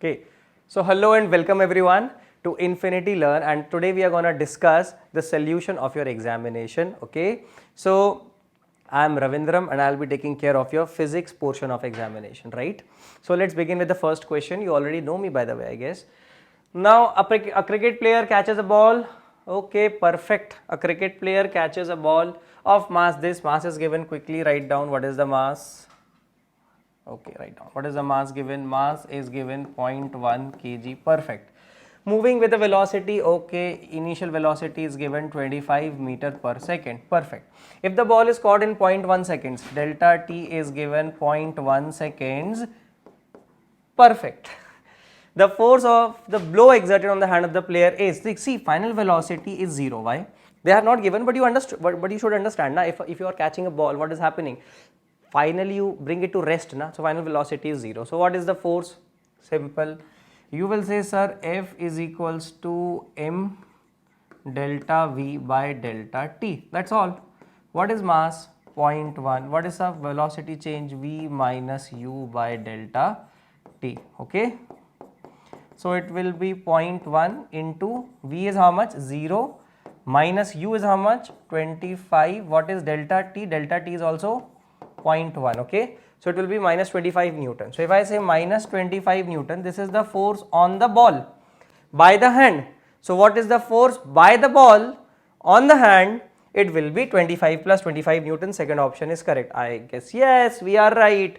Okay, so hello and welcome everyone to Infinity Learn, and today we are going to discuss the solution of your examination. Okay, so I am Ravindram and I will be taking care of your physics portion of examination, right? So let's begin with the first question. You already know me, by the way, I guess. Now a cricket player catches a ball. Okay, perfect. A cricket player catches a ball of mass. This mass is given. Quickly write down what is the mass. Okay, write down what is the mass given. Mass is given 0.1 kg. Perfect. Moving with the velocity. Okay, initial velocity is given 25 meter per second. Perfect. If the ball is caught in 0.1 seconds, delta t is given 0.1 seconds. Perfect. The force of the blow exerted on the hand of the player is, see, final velocity is 0. Why? They are not given, but you understood, but you should understand now. If you are catching a ball, what is happening? Finally you bring it to rest, na? So final velocity is 0. So what is the force? Simple. You will say, sir, F is equals to m delta v by delta t. That's all. What is mass? 0.1. What is the velocity change? V minus u by delta t. Okay. So it will be 0.1 into v is how much? 0 minus u is how much? 25. What is delta t? Delta t is also 0.1. Okay. So it will be minus 25 Newton. So if I say minus 25 Newton, this is the force on the ball by the hand. So what is the force by the ball on the hand? It will be 25 plus 25 Newton. Second option is correct. I guess yes, we are right.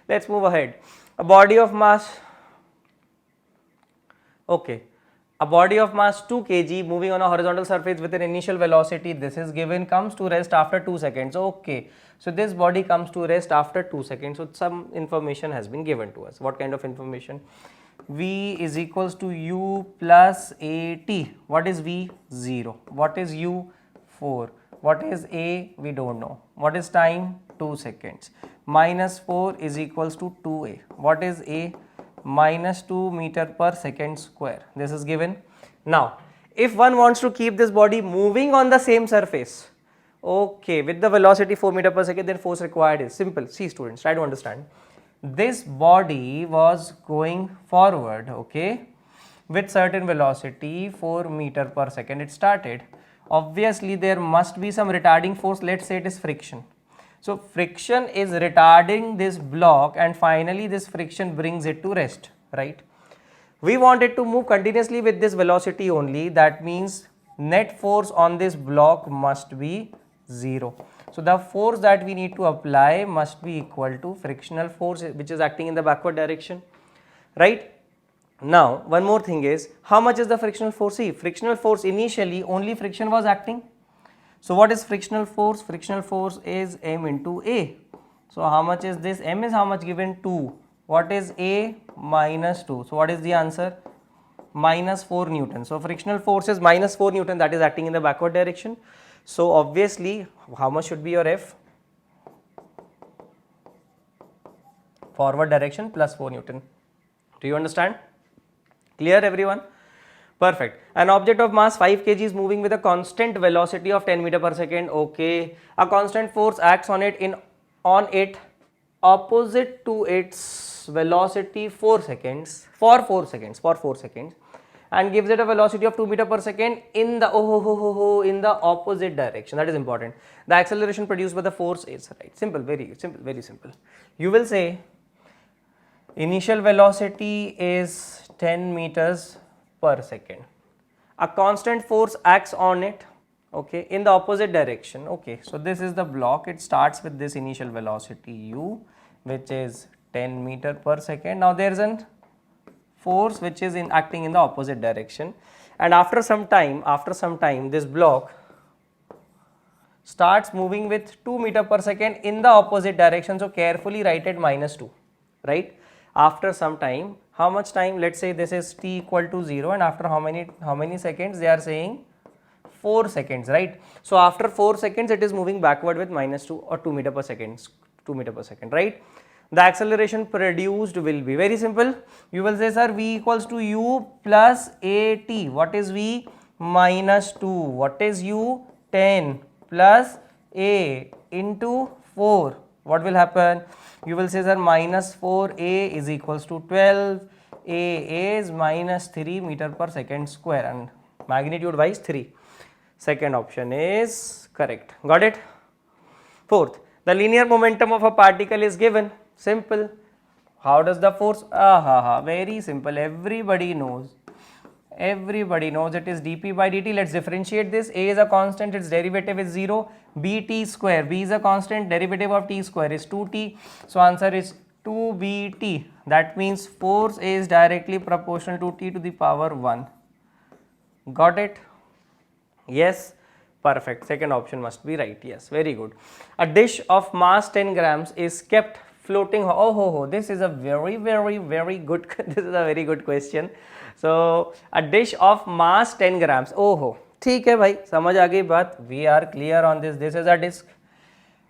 Let's move ahead. A body of mass. Okay, a body of mass 2 kg moving on a horizontal surface with an initial velocity, this is given, comes to rest after 2 seconds. Okay, so this body comes to rest after 2 seconds. So some information has been given to us. What kind of information? V is equals to u plus at. What is V? 0. What is u? 4. What is a? We don't know. What is time? 2 seconds. Minus 4 is equals to 2a. What is a? Minus 2 meter per second square. This is given. Now, if one wants to keep this body moving on the same surface, okay, with the velocity 4 meter per second, then force required is simple. See students, try to understand. This body was going forward, okay, with certain velocity 4 meter per second. It started. Obviously, there must be some retarding force. Let's say it is friction. So friction is retarding this block and finally this friction brings it to rest, right? We want it to move continuously with this velocity only. That means net force on this block must be 0. So the force that we need to apply must be equal to frictional force which is acting in the backward direction, right? Now one more thing is, how much is the frictional force? See, frictional force initially only friction was acting. So what is frictional force? Frictional force is m into a. So how much is this? M is how much given? 2. What is a? Minus 2. So what is the answer? Minus 4 Newton. So frictional force is minus 4 Newton, that is acting in the backward direction. So obviously, how much should be your F? Forward direction plus 4 Newton. Do you understand? Clear everyone? Perfect. An object of mass 5 kg is moving with a constant velocity of 10 meter per second. Okay. A constant force acts on it opposite to its velocity for 4 seconds and gives it a velocity of 2 meter per second in the in the opposite direction. That is important. The acceleration produced by the force is, right. Simple, very simple, very simple. You will say initial velocity is 10 meters per second. A constant force acts on it, okay, in the opposite direction. Okay, so this is the block. It starts with this initial velocity u, which is 10 meter per second. Now there is a force which is acting in the opposite direction, and after some time this block starts moving with 2 meter per second in the opposite direction. So carefully write it minus 2, right? After some time, how much time? Let's say this is t equal to 0, and after how many seconds? They are saying 4 seconds, right? So after 4 seconds it is moving backward with minus 2 or 2 meter per second, right? The acceleration produced will be very simple. You will say, sir, v equals to u plus at. What is v? Minus 2. What is u? 10 plus a into 4. What will happen? You will say, sir, minus 4a is equals to 12 A is minus 3 meter per second square and magnitude wise 3. Second option is correct. Got it? Fourth, the linear momentum of a particle is given. Simple. How does the force? Very simple. Everybody knows. Everybody knows it is dp by dt. Let's differentiate this. A is a constant, its derivative is 0. Bt square. B is a constant, derivative of t square is 2t. So answer is 2bt. That means force is directly proportional to t to the power 1. Got it? Yes. Perfect. Second option must be right. Yes. Very good. A dish of mass 10 grams is kept floating. This is a very good this is a very good question. So a dish of mass 10 grams. ठीक है भाई, समझ आ गई बात. We are clear on this. This is a disc.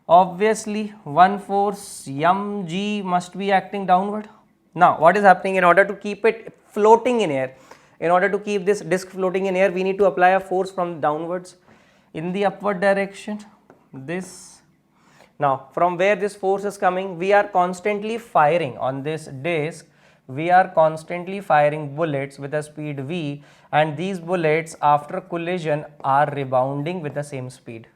Obviously one force mg must be acting downward. Now what is happening? In order to keep it floating in air, in order to keep this disc floating in air, we need to apply a force from downwards in the upward direction. This. Now from where this force is coming, we are constantly firing on this disc. We are constantly firing bullets with a speed v, and these bullets after collision are rebounding with the same speed.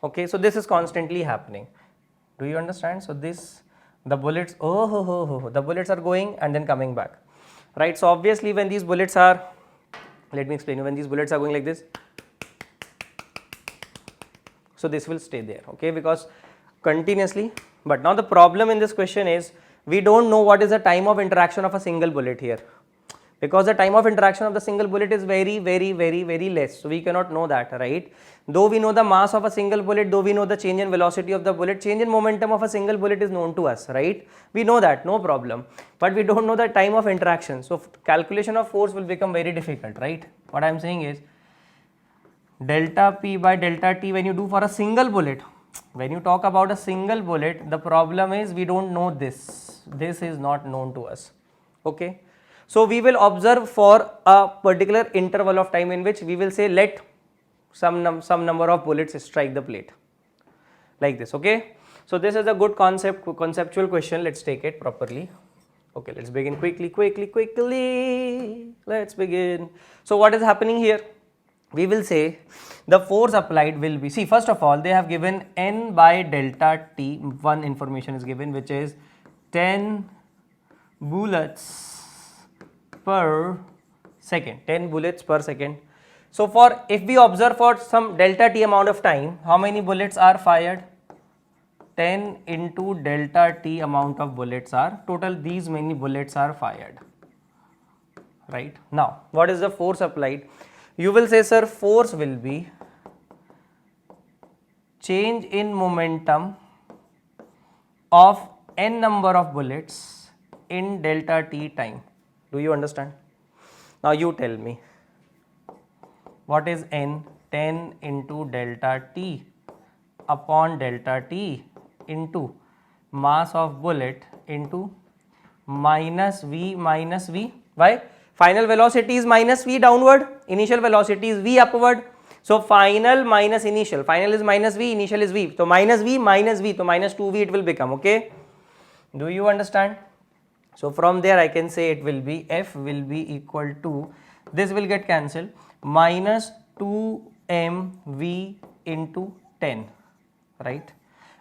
Okay, so this is constantly happening. Do you understand? So this, the bullets, the bullets are going and then coming back, right? So obviously when these bullets are, let me explain you, when these bullets are going like this, so this will stay there, okay, because continuously. But now the problem in this question is, we don't know what is the time of interaction of a single bullet here, because the time of interaction of the single bullet is very less, so we cannot know that, right? Though we know the mass of a single bullet, though we know the change in velocity of the bullet, change in momentum of a single bullet is known to us, right? We know that, no problem, but we don't know the time of interaction, so calculation of force will become very difficult, right? What I am saying is, delta p by delta t when you do for a single bullet, when you talk about a single bullet, the problem is we don't know this. This is not known to us. Okay. So we will observe for a particular interval of time in which we will say let some number of bullets strike the plate. Like this. Okay. So this is a good conceptual question. Let's take it properly. Okay, let's begin quickly. Let's begin. So what is happening here? We will say the force applied will be, see, first of all they have given n by delta t, one information is given which is 10 bullets per second, 10 bullets per second. So for, if we observe for some delta t amount of time, how many bullets are fired? 10 into delta t amount of bullets are, total these many bullets are fired, right? Now what is the force applied? You will say, sir, force will be change in momentum of n number of bullets in delta t time. Do you understand? Now you tell me, what is n? 10 into delta t upon delta t into mass of bullet into minus v. Why? Final velocity is minus v downward, initial velocity is v upward. So final minus initial, final is minus v, initial is v. So minus v, so minus 2v it will become, okay? Do you understand? So from there I can say it will be, F will be equal to, this will get cancelled, minus 2mv into 10, right?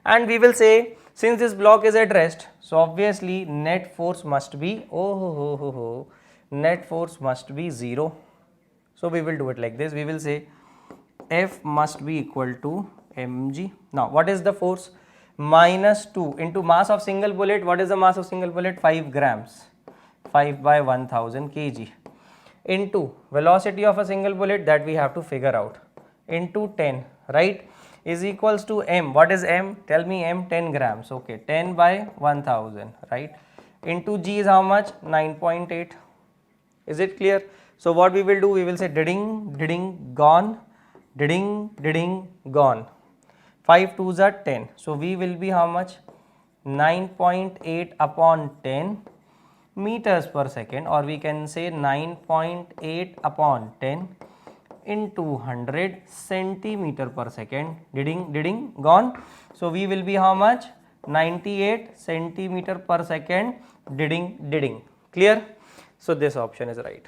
And we will say, since this block is at rest, so obviously net force must be, net force must be 0. So we will do it like this. We will say F must be equal to mg. Now what is the force? Minus 2 into mass of single bullet. What is the mass of single bullet? 5 grams. 5 by 1000 kg. Into velocity of a single bullet, that we have to figure out, into 10, right, is equals to m. What is m? Tell me m. 10 grams. Okay, 10 by 1000, right, into g is how much? 9.8. Is it clear? So what we will do, we will say ding gone, ding gone. 5 2s are 10. So we will be how much? 9.8 upon 10 meters per second, or we can say 9.8 upon 10 into 100 centimeter per second. Ding gone. So we will be how much? 98 centimeter per second. Ding. Clear? So this option is right.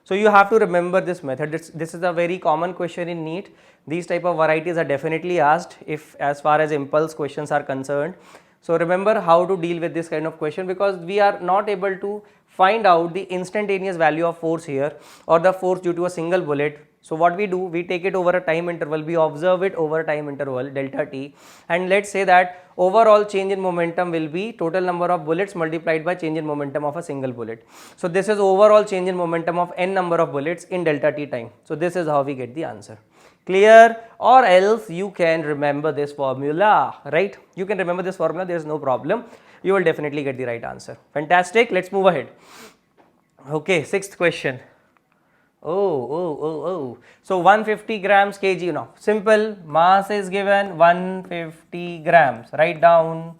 So you have to remember this method. This is a very common question in NEET. These type of varieties are definitely asked if as far as impulse questions are concerned. So remember how to deal with this kind of question, because we are not able to find out the instantaneous value of force here or the force due to a single bullet. So what we do, we take it over a time interval, we observe it over a time interval delta t, and let's say that overall change in momentum will be total number of bullets multiplied by change in momentum of a single bullet. So this is overall change in momentum of n number of bullets in delta t time. So this is how we get the answer. Clear? Or else you can remember this formula, right? You can remember this formula, there is no problem. You will definitely get the right answer. Fantastic. Let's move ahead. Okay, sixth question. Oh. So 150 grams kg now. Simple. Mass is given 150 grams. Write down.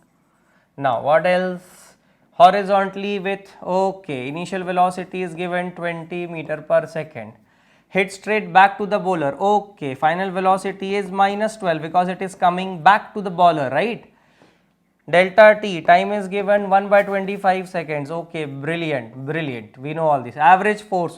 Now what else? Horizontally with, okay, initial velocity is given 20 meter per second. Hit straight back to the bowler. Okay, final velocity is minus 12 because it is coming back to the bowler, right? Delta t, time is given 1 by 25 seconds. Okay, brilliant. We know all this. Average force,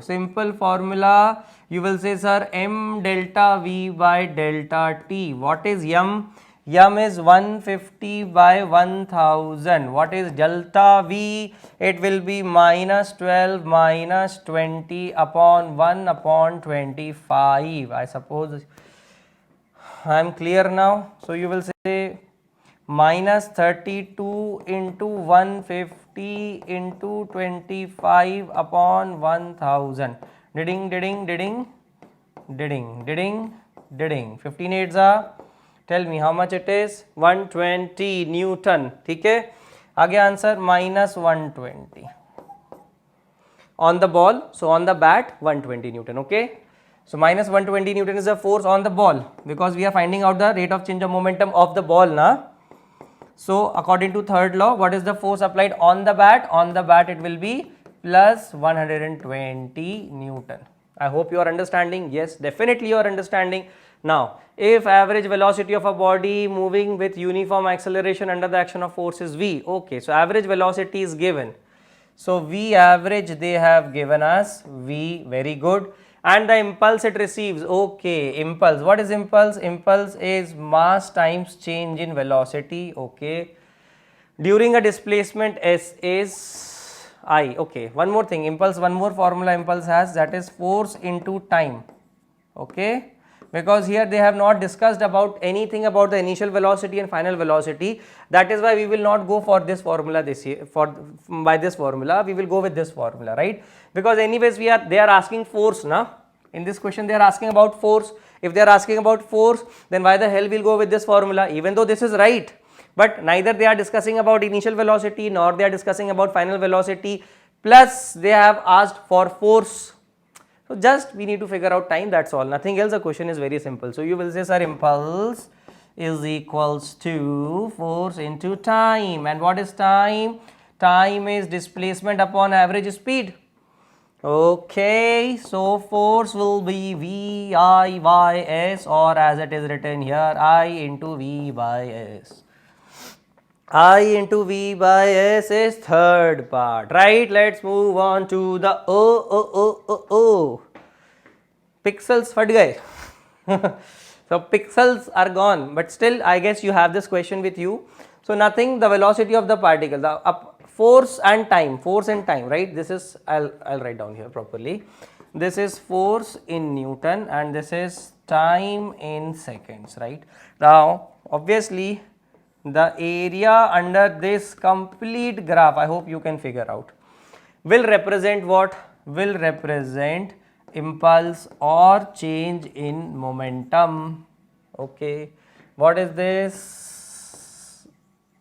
simple formula. You will say, sir, m delta v by delta t. What is m? M is 150 by 1000. What is delta v? It will be minus 12 minus 20 upon 1 upon 25. I suppose I am clear now. So you will say minus 32 into 150 into 25 upon 1000. Didding. 15 8s are, tell me how much it is. 120 Newton. Okay. Again answer minus 120 on the ball. So on the bat 120 Newton. Okay. So minus 120 Newton is the force on the ball, because we are finding out the rate of change of momentum of the ball now. So according to third law, what is the force applied on the bat? On the bat it will be plus 120 Newton. I hope you are understanding. Yes, definitely you are understanding. Now, if average velocity of a body moving with uniform acceleration under the action of force is v. Okay, so average velocity is given. So v average they have given us v, very good. And the impulse it receives, okay, impulse. What is impulse? Impulse is mass times change in velocity, okay. During a displacement s is I, okay. One more thing, impulse, one more formula impulse has, that is force into time, okay. Because here they have not discussed about anything about the initial velocity and final velocity. That is why we will not go for this formula this year. By this formula, we will go with this formula, right? Because anyways they are asking force now. In this question they are asking about force. If they are asking about force, then why the hell we'll go with this formula, even though this is right. But neither they are discussing about initial velocity nor they are discussing about final velocity. Plus they have asked for force. So just we need to figure out time, that's all, nothing else. The question is very simple. So you will say, sir, impulse is equals to force into time. And what is time? Time is displacement upon average speed. Okay, so force will be V I by S, or as it is written here, I into V by S. I into V by S is third part, right? Let's move on to the O. Pixels फट गए. So pixels are gone, but still I guess you have this question with you. So nothing, the velocity of the particle, the force and time, right? This is, I'll write down here properly. This is force in Newton and this is time in seconds, right? Now obviously the area under this complete graph, I hope you can figure out, will represent what? Will represent impulse or change in momentum. Okay, what is this?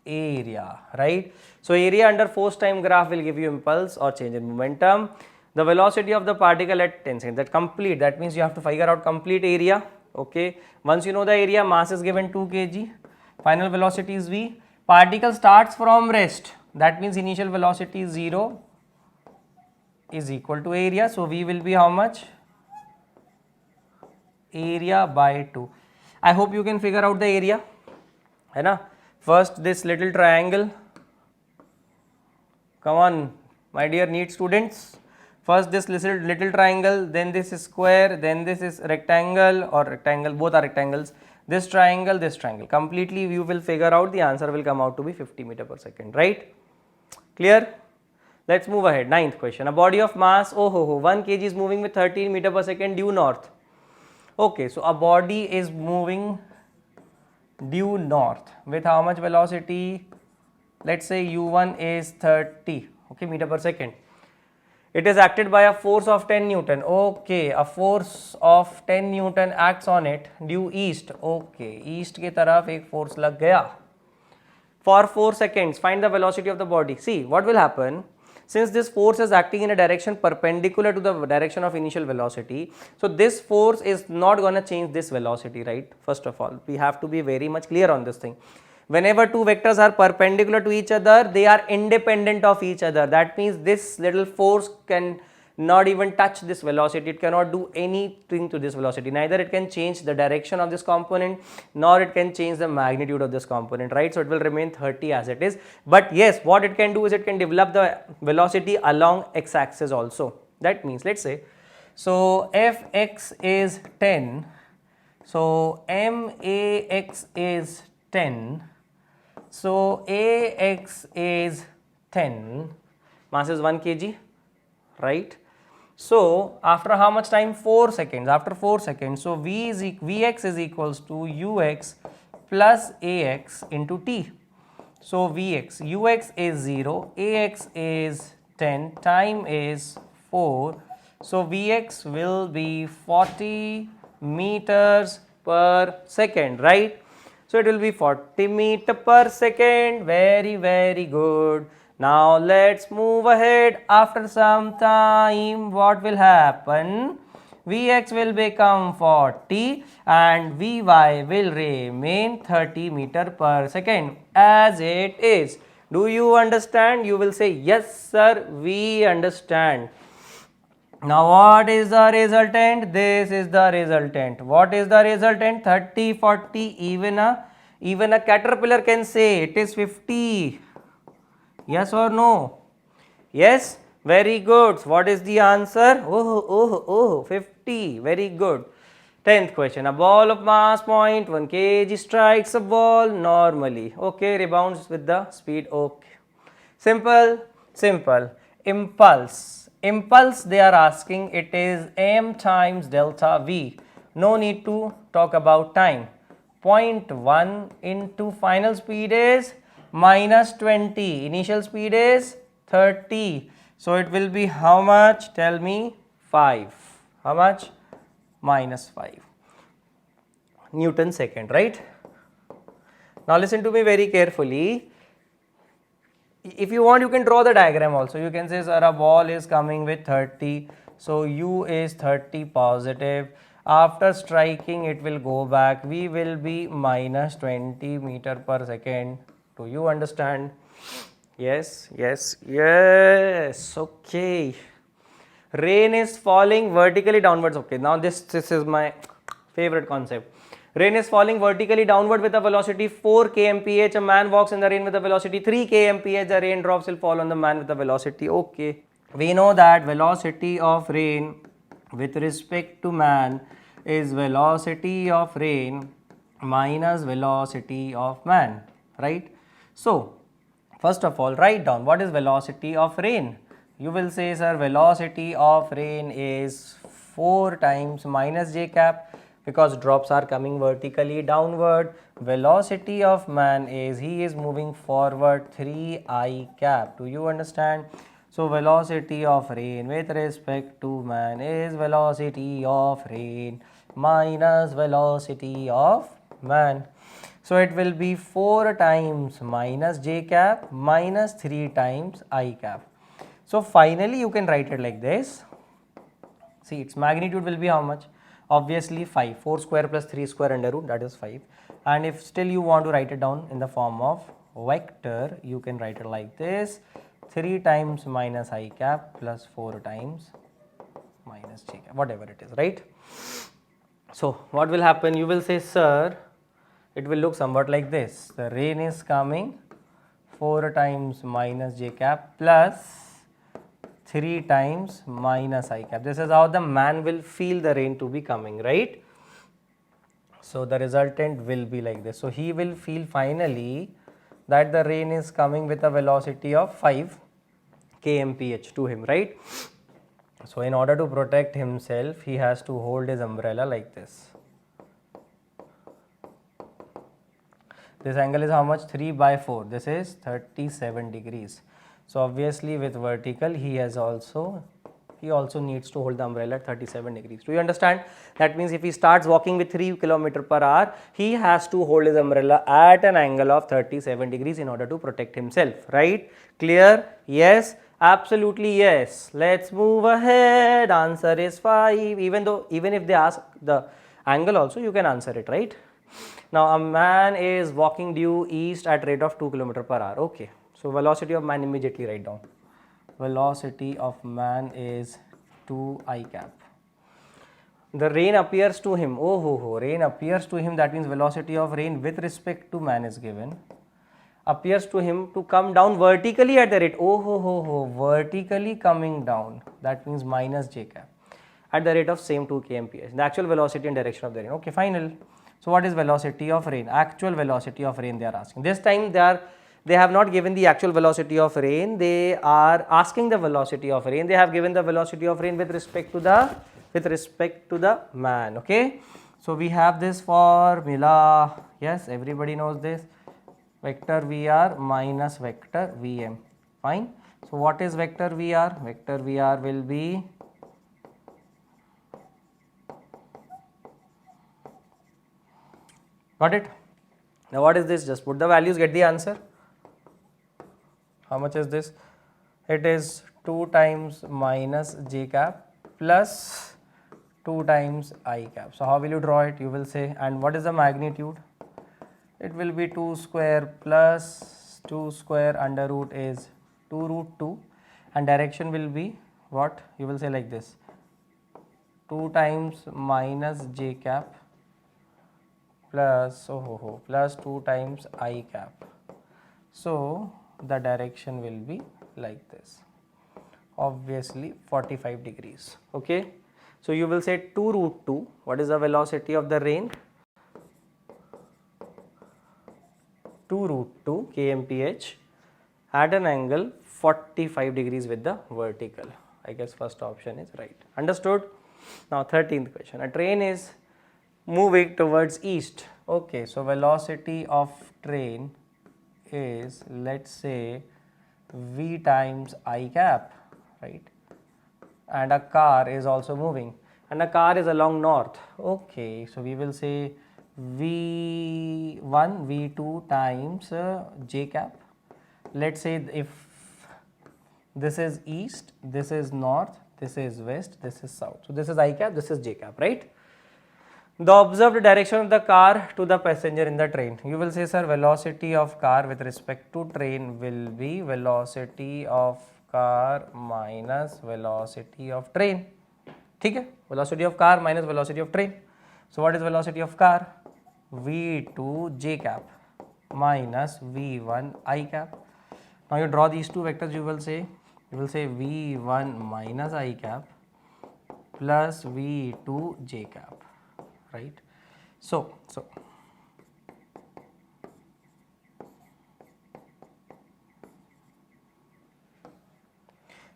Area, right? So area under force time graph will give you impulse or change in momentum. The velocity of the particle at 10 seconds, that means you have to figure out complete area. Okay, once you know the area, mass is given 2 kg, final velocity is v, particle starts from rest, that means initial velocity is 0 is equal to area. So v will be how much? Area by 2. I hope you can figure out the area, है ना? First this little triangle, Come on, my dear NEET students. First this little triangle, then this is square, then this is rectangle or rectangle, both are rectangles. This triangle, completely you will figure out, the answer will come out to be 50 meter per second, right? Clear? Let's move ahead. Ninth question. A body of mass 1 kg is moving with 13 meter per second due north. Okay, so a body is moving due north with how much velocity? Let's say u1 is 30 meter per second. It is acted by a force of 10 Newton. Okay, a force of 10 Newton acts on it due east. Okay, east की तरफ एक force लग गया. For 4 seconds, find the velocity of the body. See, what will happen? Since this force is acting in a direction perpendicular to the direction of initial velocity, so this force is not going to change this velocity, right? First of all, we have to be very much clear on this thing. Whenever two vectors are perpendicular to each other, they are independent of each other. That means this little force can not even touch this velocity. It cannot do anything to this velocity. Neither it can change the direction of this component, nor it can change the magnitude of this component, right? So it will remain 30 as it is. But yes, what it can do is it can develop the velocity along x-axis also. That means, let's say, so fx is 10, so max is 10, so ax is 10, mass is 1 kg, right? So after how much time? 4 seconds. After 4 seconds, so Vx is equals to ux plus ax into t. So Vx, ux is 0, ax is 10, time is 4. So Vx will be 40 meters per second, right? So it will be 40 meter per second. Very, very good. Now let's move ahead. After some time, what will happen? Vx will become 40 and Vy will remain 30 meter per second as it is. Do you understand? You will say, yes sir, we understand. Now what is the resultant? This is the resultant. What is the resultant? 30, 40, even a caterpillar can say it is 50. Yes or no? Yes? Very good. What is the answer? 50. Very good. 10th question. A ball of mass 0.1 kg strikes a ball normally. Okay, rebounds with the speed. Okay. Simple. Impulse, they are asking, it is m times delta v. No need to talk about time. 0.1 into final speed is minus 20. Initial speed is 30. So it will be how much? Tell me. 5. How much? Minus 5 Newton second, right? Now listen to me very carefully. If you want, you can draw the diagram also. You can say, sir, a ball is coming with 30. So u is 30 positive. After striking, it will go back. V will be minus 20 meter per second. Do you understand? Yes. Okay. Rain is falling vertically downwards. Okay, now this is my favorite concept. Rain is falling vertically downward with a velocity 4 kmph. A man walks in the rain with a velocity 3 kmph. The raindrops will fall on the man with a velocity. Okay. We know that velocity of rain with respect to man is velocity of rain minus velocity of man, right? So, first of all, write down what is velocity of rain. You will say, sir, velocity of rain is 4 times minus j cap, because drops are coming vertically downward. Velocity of man is, he is moving forward 3 cap. Do you understand? So velocity of rain with respect to man is velocity of rain minus velocity of man. So it will be 4 times minus j cap minus 3 times I cap. So finally you can write it like this. See, its magnitude will be how much? Obviously 5. 4 square plus 3 square under root, that is 5. And if still you want to write it down in the form of vector, you can write it like this. 3 times minus I cap plus 4 times minus j cap, whatever it is, right? So what will happen? You will say, sir, it will look somewhat like this. The rain is coming 4 times minus j cap plus 3 times minus I cap. This is how the man will feel the rain to be coming, right? So the resultant will be like this. So he will feel finally that the rain is coming with a velocity of 5 kmph to him, right? So in order to protect himself, he has to hold his umbrella like this. This angle is how much? 3 by 4. This is 37 degrees. So obviously with vertical, he also needs to hold the umbrella at 37 degrees. Do you understand? That means if he starts walking with 3 km/h, he has to hold his umbrella at an angle of 37 degrees in order to protect himself, right? Clear? Yes? Absolutely yes. Let's move ahead. Answer is 5. Even if they ask the angle also, you can answer it, right? Now a man is walking due east at rate of 2 km/h. Okay. So velocity of man, immediately write down. Velocity of man is 2 I cap. The rain appears to him. Rain appears to him. That means velocity of rain with respect to man is given. Appears to him to come down vertically at the rate. Vertically coming down. That means minus j cap at the rate of same 2 kmph. The actual velocity and direction of the rain. Okay, final. So what is velocity of rain? Actual velocity of rain they are asking. This time they have not given the actual velocity of rain. They are asking the velocity of rain. They have given the velocity of rain with respect to the man. Okay. So we have this formula. Yes, everybody knows this. Vector Vr minus vector Vm. Fine. So what is vector Vr? Vector Vr will be got it? Now what is this? Just put the values, get the answer. How much is this? It is 2 times minus j cap plus 2 times I cap. So how will you draw it? You will say, and what is the magnitude? It will be 2 square plus 2 square under root is 2 root 2, and direction will be what? You will say like this, 2 times minus j cap plus plus 2 times I cap. So the direction will be like this, obviously 45 degrees. Okay. So you will say 2 root 2. What is the velocity of the rain? 2 root 2 kmph at an angle 45 degrees with the vertical. I guess first option is right. Understood? Now 13th question. A train is moving towards east. Okay, so velocity of train is, let's say, v times I cap, right? And a car is also moving, and a car is along north. Okay, so we will say v1 v2 times j cap. Let's say if this is east, this is north, this is west, this is south. So this is I cap, this is j cap, right? The observed direction of the car to the passenger in the train. You will say, sir, velocity of car with respect to train will be velocity of car minus velocity of train. Okay? Velocity of car minus velocity of train. So what is velocity of car? v2 j cap minus v1 I cap. Now you draw these two vectors. You will say v1 minus I cap plus v2 j cap. Right. So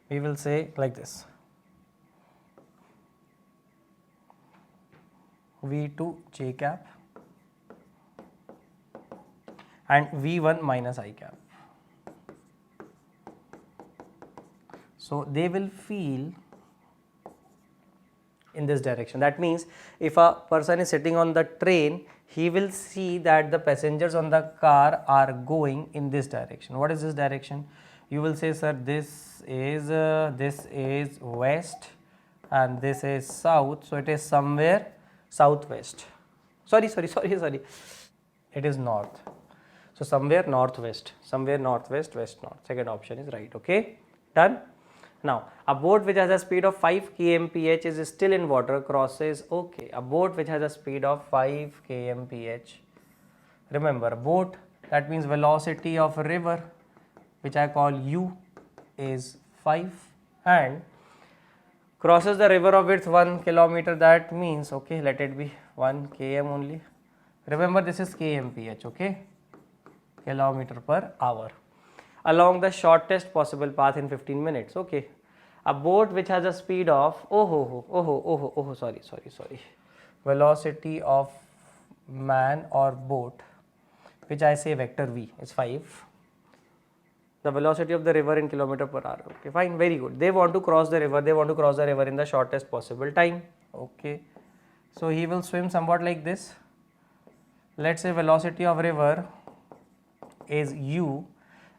we will say like this, v2 j cap and v1 minus I cap. So they will feel in this direction. That means if a person is sitting on the train, he will see that the passengers on the car are going in this direction. What is this direction? You will say, sir, this is west and this is south, so it is somewhere southwest. Sorry. It is north. So somewhere northwest, west north. Second option is right. Okay, done. Now, a boat which has a speed of 5 kmph is still in water, crosses. Okay, a boat which has a speed of 5 kmph. Remember, boat, that means velocity of a river. which I call U is 5, and crosses the river of width 1 kilometer. That means, okay, let it be 1 km only. Remember, this is kmph, okay, kilometer per hour, along the shortest possible path in 15 minutes. Okay, a boat which has a speed of sorry, velocity of man or boat, which I say vector v, is 5. The velocity of the river in kilometer per hour. Okay, fine, very good. They want to cross the river. They want to cross the river in the shortest possible time. Okay, so he will swim somewhat like this. Let's say velocity of river is u,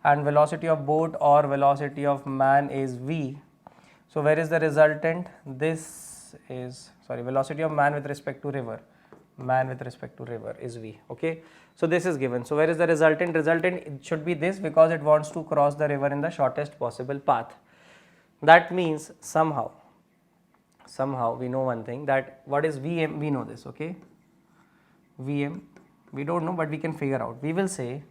and velocity of boat or velocity of man is v. So where is the resultant? This is, sorry, velocity of man with respect to river. Man with respect to river is v. Okay, so this is given. So where is the resultant? Resultant, it should be this, because it wants to cross the river in the shortest possible path. That means somehow we know one thing, that what is Vm, we know this. Okay, Vm we don't know, but we can figure out. We will say,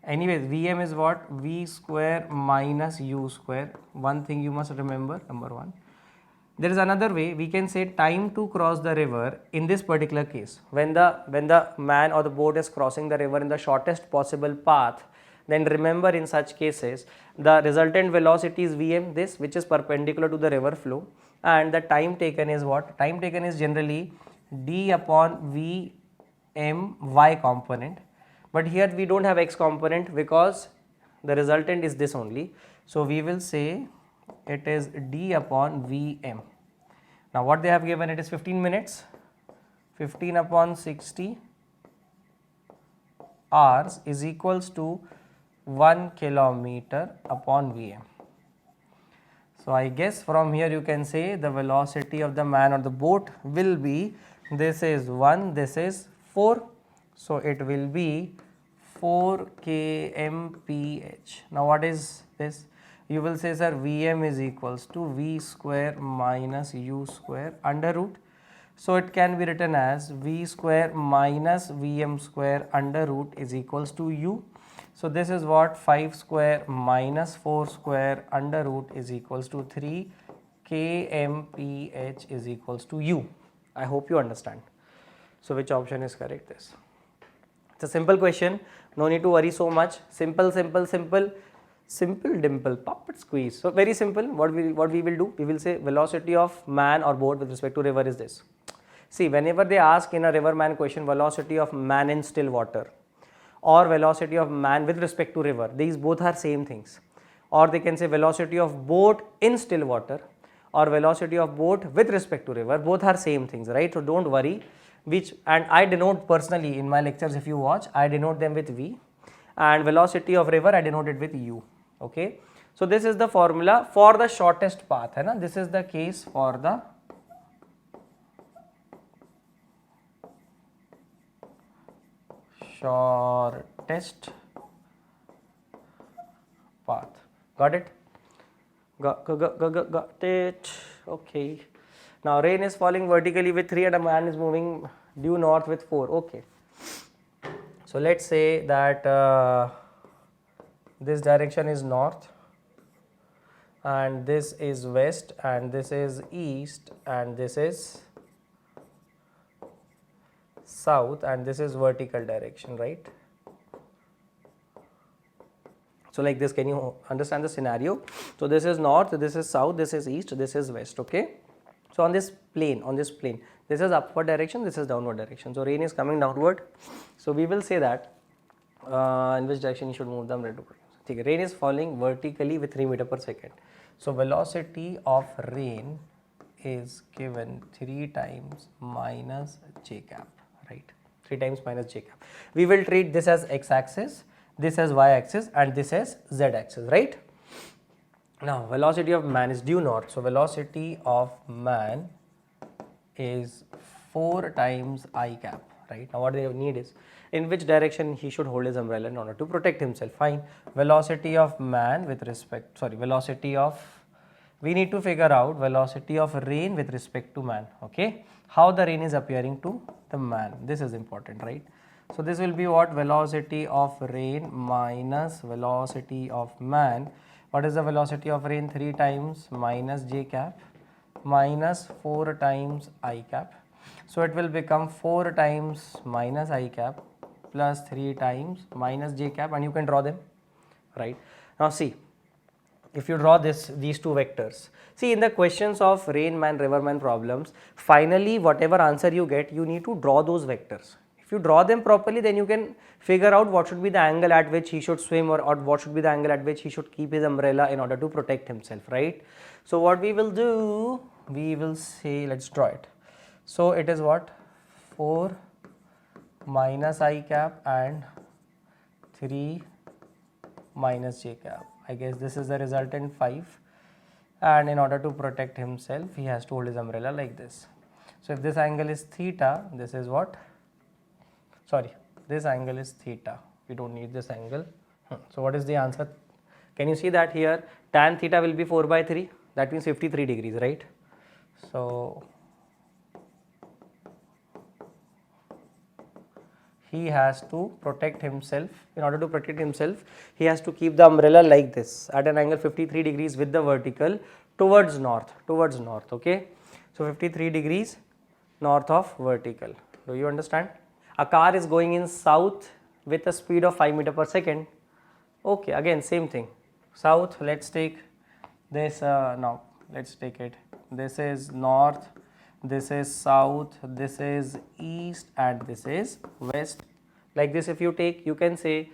anyways, Vm is what? V square minus u square. One thing you must remember, number one. There is another way. We can say time to cross the river in this particular case. When the man or the boat is crossing the river in the shortest possible path, then remember, in such cases the resultant velocity is Vm, this, which is perpendicular to the river flow, and the time taken is what? Time taken is generally d upon Vm y component. But here we don't have x component because the resultant is this only. So we will say it is d upon Vm. Now what they have given, it is 15 minutes, 15 upon 60 hours is equals to 1 kilometer upon Vm. So I guess from here you can say the velocity of the man or the boat will be, this is 1, this is 4. So it will be 4 kmph. Now what is this? You will say, sir, Vm is equals to V square minus U square under root. So it can be written as V square minus Vm square under root is equals to U. So this is what? 5 square minus 4 square under root is equals to 3 kmph is equals to U. I hope you understand. So which option is correct? This. It's a simple question. No need to worry so much. Simple, dimple, puppet squeeze. So very simple. What we will do? We will say velocity of man or boat with respect to river is this. See, whenever they ask in a river man question velocity of man in still water or velocity of man with respect to river, these both are same things. Or they can say velocity of boat in still water or velocity of boat with respect to river, both are same things, right? So don't worry. Which, and I denote personally in my lectures, if you watch, I denote them with V, and velocity of river I denote it with U. Okay, so this is the formula for the shortest path, hai na? This is the case for the shortest path. Got it? Got it. Okay. Now rain is falling vertically with 3 and a man is moving due north with 4. Okay. So let's say that this direction is north and this is west and this is east and this is south and this is vertical direction, right? So like this, can you understand the scenario? So this is north, this is south, this is east, this is west. Okay. So on this plane, this is upward direction, this is downward direction. So rain is coming downward. So we will say that in which direction you should move them. Rain is falling vertically with 3 meter per second. So velocity of rain is given 3 times minus j cap, right? 3 times minus j cap. We will treat this as x axis, this as y axis, and this as z axis, right? Now velocity of man is due north. So velocity of man is 4 times I cap, right? Now what they need is in which direction he should hold his umbrella in order to protect himself. Fine. Velocity of man with respect, velocity of, we need to figure out velocity of rain with respect to man. Okay, how the rain is appearing to the man, this is important, right? So this will be what? Velocity of rain minus velocity of man. What is the velocity of rain? 3 times minus j cap minus 4 times I cap. So it will become 4 times minus I cap plus 3 times minus j cap, and you can draw them, right? Now see, if you draw these two vectors, see in the questions of rain man, river man problems, finally whatever answer you get, you need to draw those vectors. If you draw them properly, then you can figure out what should be the angle at which he should swim, or what should be the angle at which he should keep his umbrella in order to protect himself, right? So what we will do, we will say, let's draw it. So it is what? 4 minus I cap and 3 minus j cap. I guess this is the resultant 5, and in order to protect himself, he has to hold his umbrella like this. So if this angle is theta, this is what? Sorry, this angle is theta. We don't need this angle. So what is the answer? Can you see that here? Tan theta will be 4 by 3. That means 53 degrees, right? So he has to protect himself. In order to protect himself, he has to keep the umbrella like this at an angle 53 degrees with the vertical towards north, okay? So 53 degrees north of vertical. Do you understand? A car is going in south with a speed of 5 meter per second. Okay, again same thing. South, let's take this, now let's take it. This is north, this is south, this is east, and this is west. Like this, if you take, you can say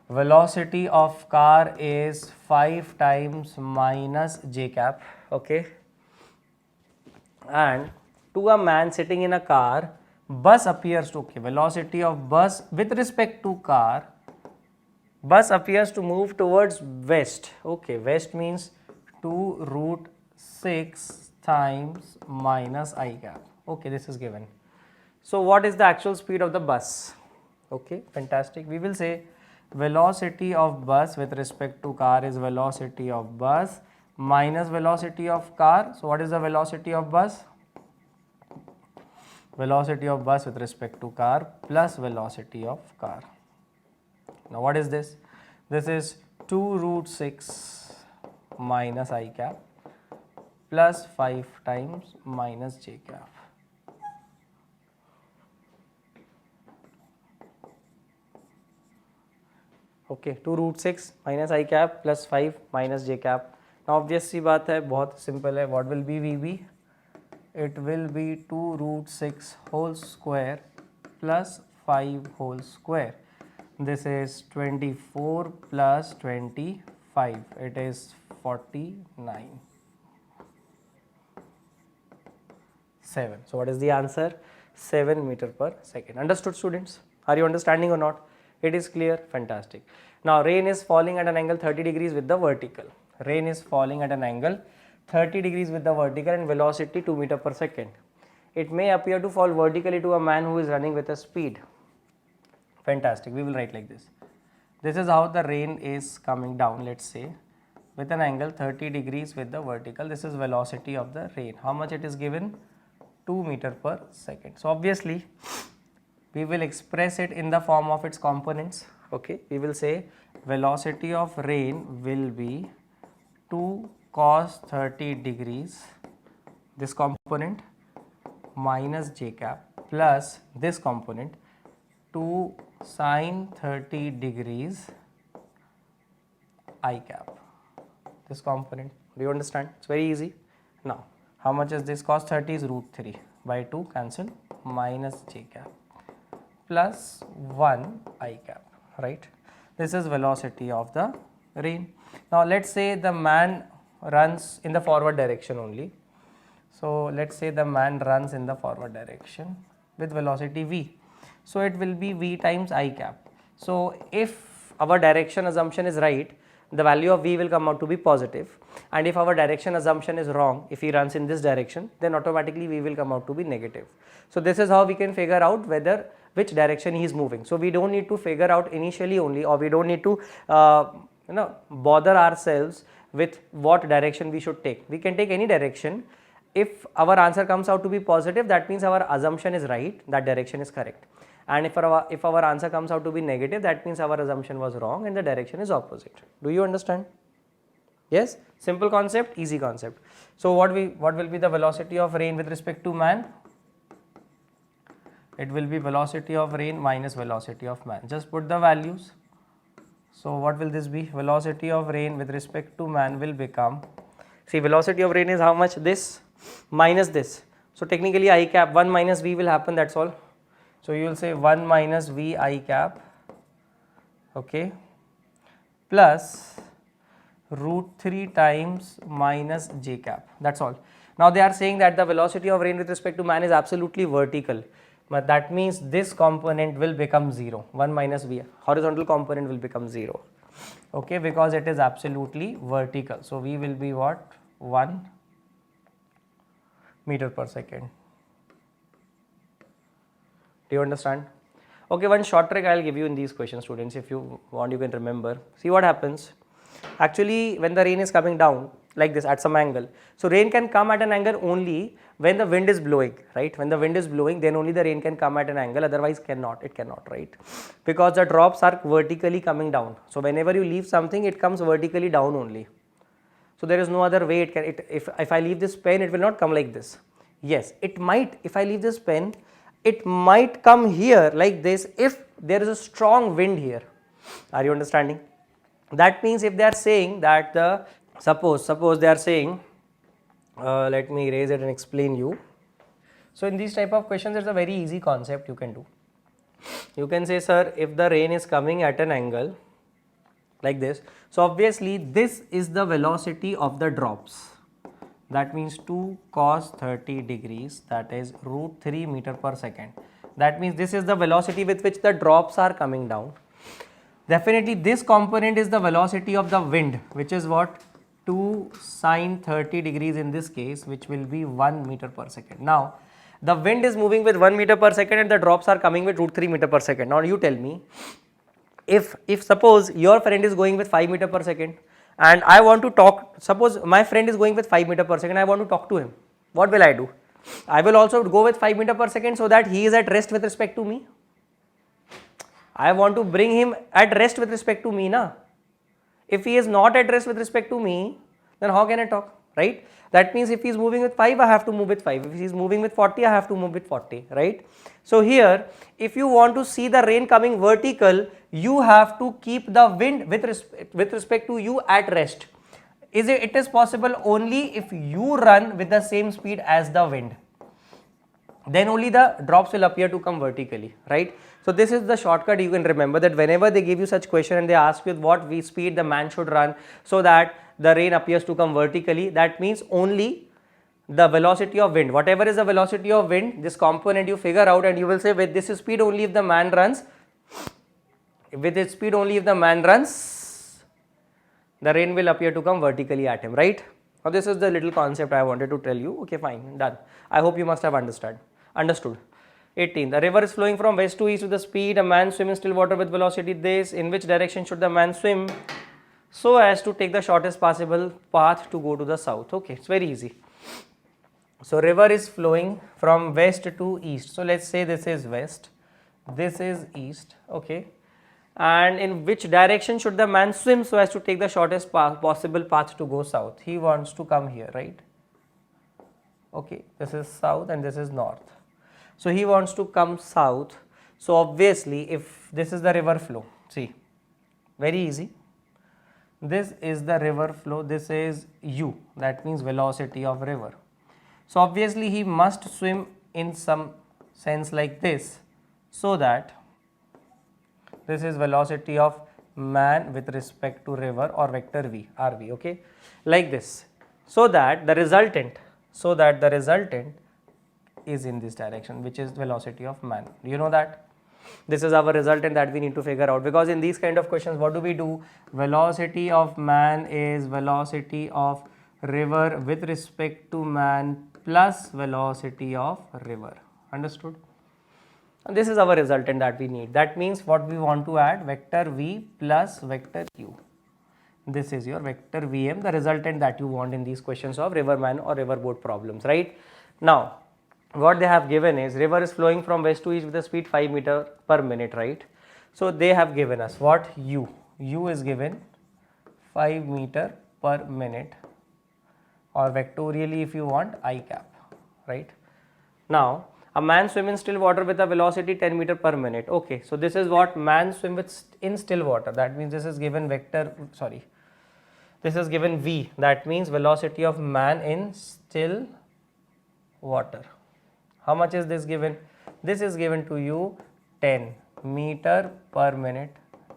velocity of car is 5 times minus j cap, okay? And to a man sitting in a car, bus appears to, okay, velocity of bus with respect to car, bus appears to move towards west, okay? West means 2 root 6 times minus I cap, okay? This is given. So what is the actual speed of the bus? Okay, fantastic. We will say velocity of bus with respect to car is velocity of bus minus velocity of car. So what is the velocity of bus? Velocity of bus with respect to car plus velocity of car. Now what is this? This is 2 root 6 minus I cap plus 5 times minus j cap. Okay, 2 root 6 minus I cap plus 5 minus j cap. Now obvious सी बात है, बहुत simple है. What will be VB? It will be 2 root 6 whole square plus 5 whole square. This is 24 plus 25. It is 49. 7. So what is the answer? 7 meter per second. Understood, students? Are you understanding or not? It is clear? Fantastic. Now rain is falling at an angle 30 degrees with the vertical. Rain is falling at an angle 30 degrees with the vertical and velocity 2 meter per second. It may appear to fall vertically to a man who is running with a speed. Fantastic. We will write like this. This is how the rain is coming down, let's say, with an angle 30 degrees with the vertical. This is velocity of the rain. How much it is given? 2 meter per second. So obviously we will express it in the form of its components. Okay, we will say velocity of rain will be 2 cos 30 degrees, this component, minus j cap, plus this component 2 sin 30 degrees I cap, this component. Do you understand? It's very easy. Now how much is this? Cos 30 is root 3 by 2, cancel, minus j cap plus 1 I cap, right? This is velocity of the rain. Now let's say the man runs in the forward direction only. So let's say the man runs in the forward direction with velocity v. So it will be v times I cap. So if our direction assumption is right, the value of v will come out to be positive, and if our direction assumption is wrong, if he runs in this direction, then automatically v will come out to be negative. So this is how we can figure out whether which direction he is moving. So we don't need to figure out initially only, or we don't need to bother ourselves with what direction we should take. We can take any direction. If our answer comes out to be positive, that means our assumption is right, that direction is correct. and if our answer comes out to be negative, that means our assumption was wrong and the direction is opposite. Do you understand? Yes, simple concept, easy concept. So what will be the velocity of rain with respect to man? It will be velocity of rain minus velocity of man. Just put the values. So what will this be? Velocity of rain with respect to man will become, see, velocity of rain is how much? This minus this. So technically I cap 1 minus v will happen, that's all. So you will say 1 minus v I cap, okay, plus root 3 times minus j cap, that's all. Now they are saying that the velocity of rain with respect to man is absolutely vertical, but that means this component will become 0, 1 minus v, horizontal component will become 0, okay, because it is absolutely vertical. So v will be what? 1 meter per second. Do you understand? Okay, one short trick I will give you in these questions, students. If you want, you can remember. See what happens. Actually, when the rain is coming down like this at some angle, so rain can come at an angle only when the wind is blowing, right? When the wind is blowing, then only the rain can come at an angle, otherwise it cannot, right? Because the drops are vertically coming down. So whenever you leave something, it comes vertically down only. So there is no other way it can, if I leave this pen, it will not come like this. Yes, it might, if I leave this pen, it might come here like this if there is a strong wind here. Are you understanding? That means if they are saying that the, suppose they are saying, let me erase it and explain you. So in these type of questions, it's a very easy concept you can do. You can say, sir, if the rain is coming at an angle like this, so obviously this is the velocity of the drops. That means 2 cos 30 degrees, that is root 3 meter per second. That means this is the velocity with which the drops are coming down. Definitely this component is the velocity of the wind, which is what? 2 sine 30 degrees in this case, which will be 1 meter per second. Now the wind is moving with 1 meter per second and the drops are coming with root 3 meter per second. Now you tell me, if suppose your friend is going with 5 meter per second and I want to talk, suppose my friend is going with 5 meter per second, I want to talk to him, what will I do? I will also go with 5 meter per second so that he is at rest with respect to me. I want to bring him at rest with respect to me, na? If he is not at rest with respect to me, then how can I talk, right? That means if he is moving with 5, I have to move with 5. If he is moving with 40, I have to move with 40, right? So here, if you want to see the rain coming vertical, you have to keep the wind with respect to you at rest. It is possible only if you run with the same speed as the wind. Then only the drops will appear to come vertically, right? So this is the shortcut you can remember, that whenever they give you such question and they ask you what speed the man should run so that the rain appears to come vertically, that means only the velocity of wind. Whatever is the velocity of wind, this component you figure out and you will say with this speed only if the man runs, with this speed only if the man runs, the rain will appear to come vertically at him, right? Now this is the little concept I wanted to tell you. Okay, fine, done. I hope you must have understood. 18. The river is flowing from west to east with the speed a man swims in still water with velocity this. In which direction should the man swim so as to take the shortest possible path to go to the south? Okay, it's very easy. So river is flowing from west to east. So let's say this is west, this is east, okay. And in which direction should the man swim so as to take the shortest possible path to go south? He wants to come here, right? Okay, this is south and this is north. So he wants to come south. So obviously if this is the river flow, see, very easy. This is the river flow, this is u, that means velocity of river. So obviously he must swim in some sense like this, so that this is velocity of man with respect to river or vector v, rv, okay, like this, so that the resultant is in this direction, which is velocity of man. Do you know that? This is our resultant that we need to figure out, because in these kind of questions what do? Velocity of man is velocity of river with respect to man plus velocity of river. Understood? And this is our resultant that we need. That means what we want to add, vector v plus vector u. This is your vector vm, the resultant that you want in these questions of riverman or riverboat problems, right? Now what they have given is river is flowing from west to east with a speed 5 meter per minute, right? So they have given us what? U is given 5 meter per minute, or vectorially if you want I cap, right? Now a man swim in still water with a velocity 10 meter per minute. Okay, so this is what man swim with in still water. That means this is given vector, sorry, this is given v, that means velocity of man in still water. How much is this given? This is given to you 10 meter per minute.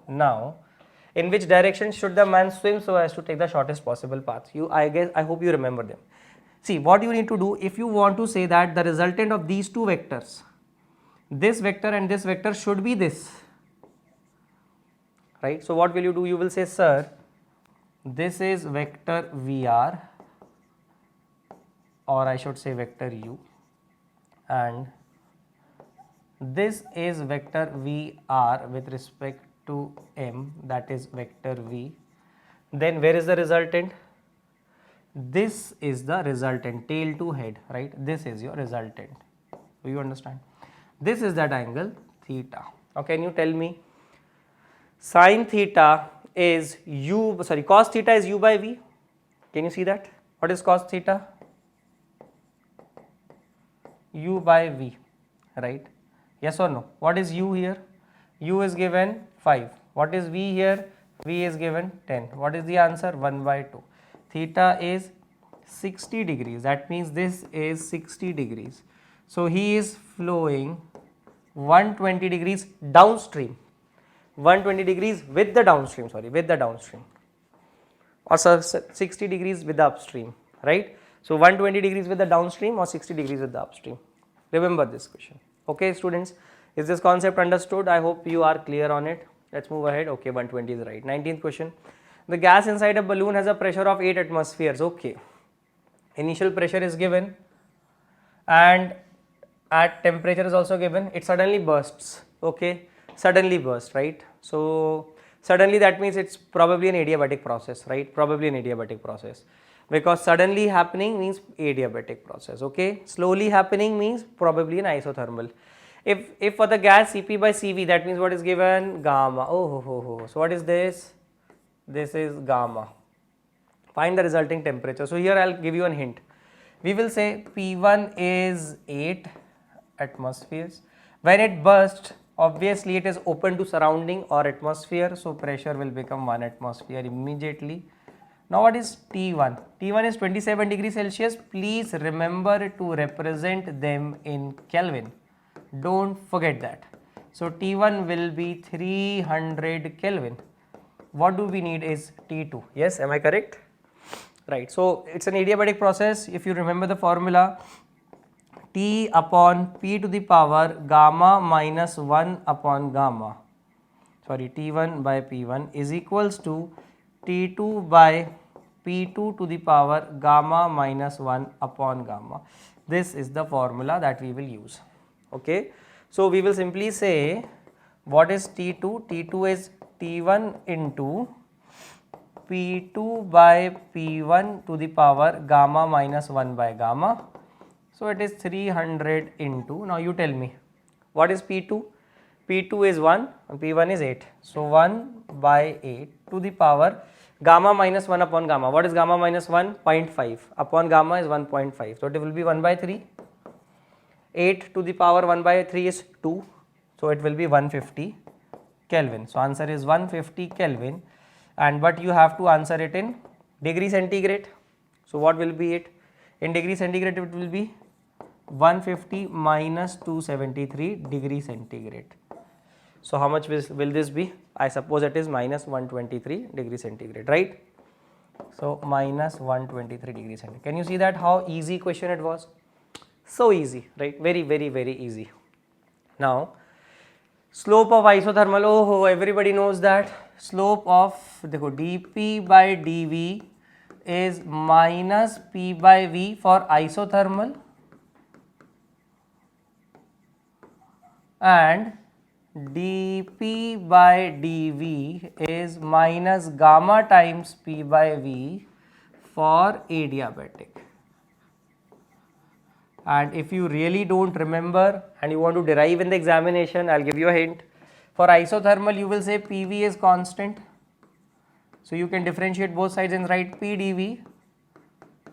Now in which direction should the man swim so as to take the shortest possible path? I hope you remember them. See, what you need to do, if you want to say that the resultant of these two vectors, this vector and this vector should be this, right? So what will you do? You will say, sir, this is vector Vr, or I should say vector u, and this is vector Vr with respect to m, that is vector v. Then where is the resultant? This is the resultant, tail to head, right? This is your resultant. Do you understand? This is that angle theta. Now can you tell me, sin theta is u, sorry, cos theta is u by v. Can you see that? What is cos theta? U by v, right? Yes or no? What is u here? U is given 5. What is v here? V is given 10. What is the answer? 1 by 2. Theta is 60 degrees. That means this is 60 degrees. So he is flowing 120 degrees downstream. 120 degrees with the downstream, sorry, with the downstream. Or 60 degrees with the upstream, right? So 120 degrees with the downstream or 60 degrees with the upstream. Remember this question. Okay, students, is this concept understood? I hope you are clear on it. Let's move ahead. Okay, 120 is right. 19th question. The gas inside a balloon has a pressure of 8 atmospheres. Okay. Initial pressure is given and at temperature is also given. It suddenly bursts. Okay. Suddenly bursts, right? So suddenly, that means it's probably an adiabatic process, right? Probably an adiabatic process, because suddenly happening means adiabatic process. Okay. Slowly happening means probably an isothermal. If for the gas Cp by Cv, that means what is given? Gamma. Oh. So what is this? This is gamma. Find the resulting temperature. So here I'll give you a hint. We will say P1 is 8 atmospheres. When it bursts, obviously it is open to surrounding or atmosphere, so pressure will become 1 atmosphere immediately. Now what is T1? T1 is 27 degrees Celsius. Please remember to represent them in Kelvin. Don't forget that. So T1 will be 300 Kelvin. What do we need is T2. Yes, am I correct? Right. So it's an adiabatic process. If you remember the formula, T upon P to the power gamma minus 1 upon gamma, sorry, T1 by P1 is equals to T2 by P2 to the power gamma minus 1 upon gamma. This is the formula that we will use. Okay. So we will simply say, what is T2? T2 is T1 into P2 by P1 to the power gamma minus 1 by gamma. So it is 300 into, now you tell me, what is P2? P2 is 1 and P1 is 8. So 1 by 8 to the power gamma minus 1 upon gamma. What is gamma minus 1? 0.5 upon gamma is 1.5. So it will be 1 by 3. 8 to the power 1 by 3 is 2. So it will be 150 Kelvin. So answer is 150 Kelvin, and but you have to answer it in degree centigrade. So what will be it? In degree centigrade it will be 150 minus 273 degree centigrade. So how much will this be? I suppose it is minus 123 degree centigrade, right? So minus 123 degree centigrade. Can you see that how easy question it was? So easy, right? Very, very, very easy. Now slope of isothermal, oh, everybody knows that. Slope of dP by dV is minus P by V for isothermal, and dP by dV is minus gamma times P by V for adiabatic. And if you really don't remember and you want to derive in the examination, I'll give you a hint. For isothermal, you will say PV is constant. So you can differentiate both sides and write P dV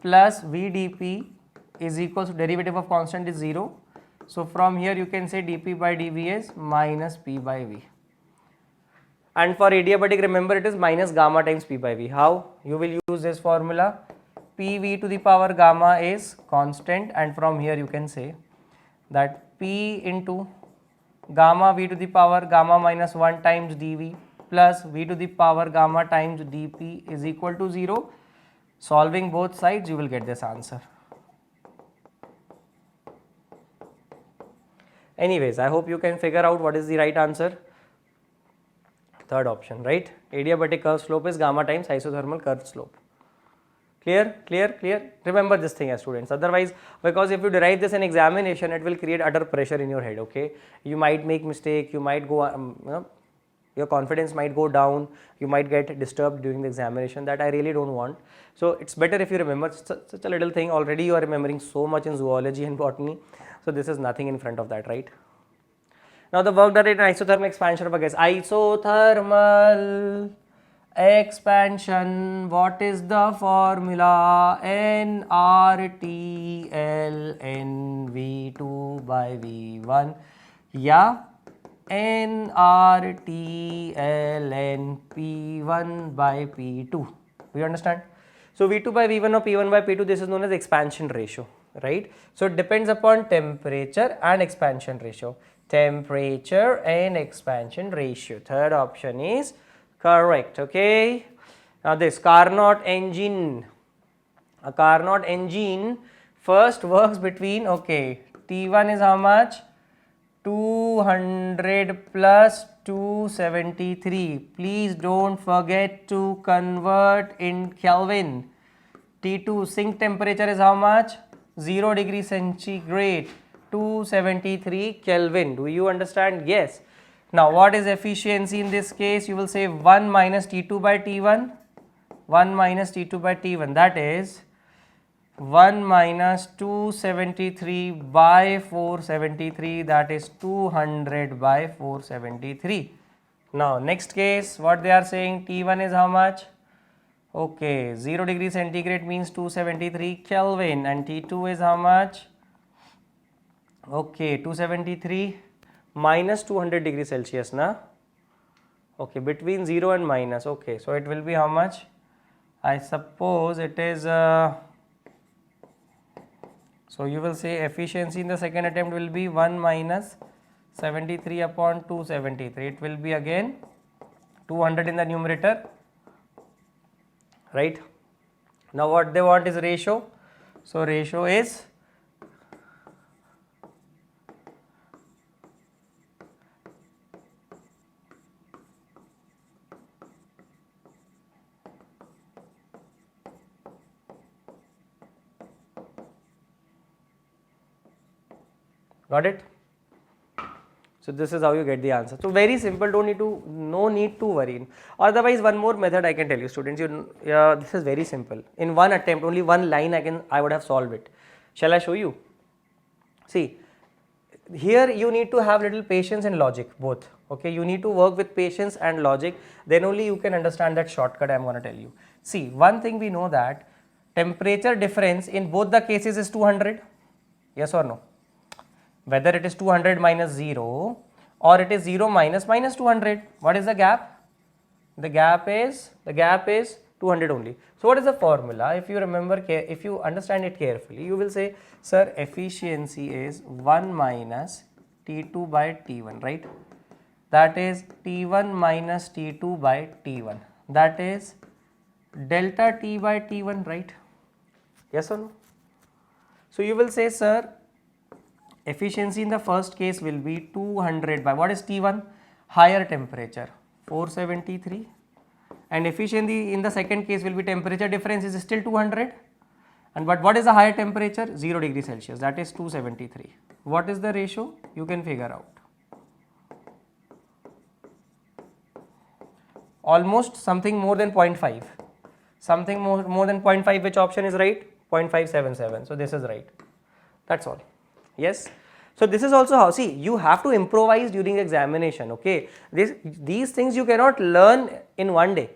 plus V dP is equals to derivative of constant is 0. So from here you can say dP by dV is minus P by V. And for adiabatic, remember it is minus gamma times P by V. How? You will use this formula. PV to the power gamma is constant, and from here you can say that P into gamma V to the power gamma minus 1 times dV plus V to the power gamma times dP is equal to 0. Solving both sides, you will get this answer. Anyways, I hope you can figure out what is the right answer. Third option, right? Adiabatic curve slope is gamma times isothermal curve slope. Clear, clear, clear. Remember this thing as students. Otherwise, because if you derive this in examination, it will create utter pressure in your head. Okay, you might make mistake. You might go, your confidence might go down. You might get disturbed during the examination. That I really don't want. So it's better if you remember such a little thing. Already you are remembering so much in zoology and botany. So this is nothing in front of that, right? Now the work done in isothermal expansion of a gas. Isothermal expansion, what is the formula? nRTLNV2 by V1, yeah, nRTLNP1 by P2. We understand? So V2 by V1 or P1 by P2, this is known as expansion ratio, right? So it depends upon temperature and expansion ratio. Temperature and expansion ratio. Third option is correct. Okay. Now this Carnot engine. A Carnot engine first works between, okay, T1 is how much? 200 plus 273. Please don't forget to convert in Kelvin. T2 sink temperature is how much? 0 degree centigrade. 273 Kelvin. Do you understand? Yes. Now what is efficiency in this case? You will say 1 minus T2 by T1. 1 minus T2 by T1. That is 1 minus 273 by 473. That is 200 by 473. Now next case, what they are saying, T1 is how much? Okay, 0 degree centigrade means 273 Kelvin, and T2 is how much? Okay, 273 minus 200 degree Celsius, na? Okay, between 0 and minus. Okay, so it will be how much? I suppose it is, so you will say efficiency in the second attempt will be 1 minus 73 upon 273. It will be again 200 in the numerator, right? Now what they want is ratio. So ratio is got it? So this is how you get the answer. So very simple, no need to worry. Otherwise, one more method I can tell you, students. This is very simple. In one attempt, only one line I would have solved it. Shall I show you? See, here you need to have little patience and logic, both. Okay, you need to work with patience and logic. Then only you can understand that shortcut I am going to tell you. See, one thing we know that temperature difference in both the cases is 200. Yes or no? Whether it is 200 minus 0 or it is 0 minus 200. What is the gap? The gap is 200 only. So what is the formula? If you remember, if you understand it carefully, you will say, sir, efficiency is 1 minus T2 by T1, right? That is T1 minus T2 by T1. That is delta T by T1, right? Yes or no? So you will say, sir, efficiency in the first case will be 200 by, what is T1? Higher temperature, 473. And efficiency in the second case will be temperature difference is still 200. And but what is the higher temperature? 0 degree Celsius, that is 273. What is the ratio? You can figure out. Almost something more than 0.5. Something more than 0.5, which option is right? 0.577. So this is right. That's all. Yes. So this is also how, see, you have to improvise during examination, okay. These things you cannot learn in one day.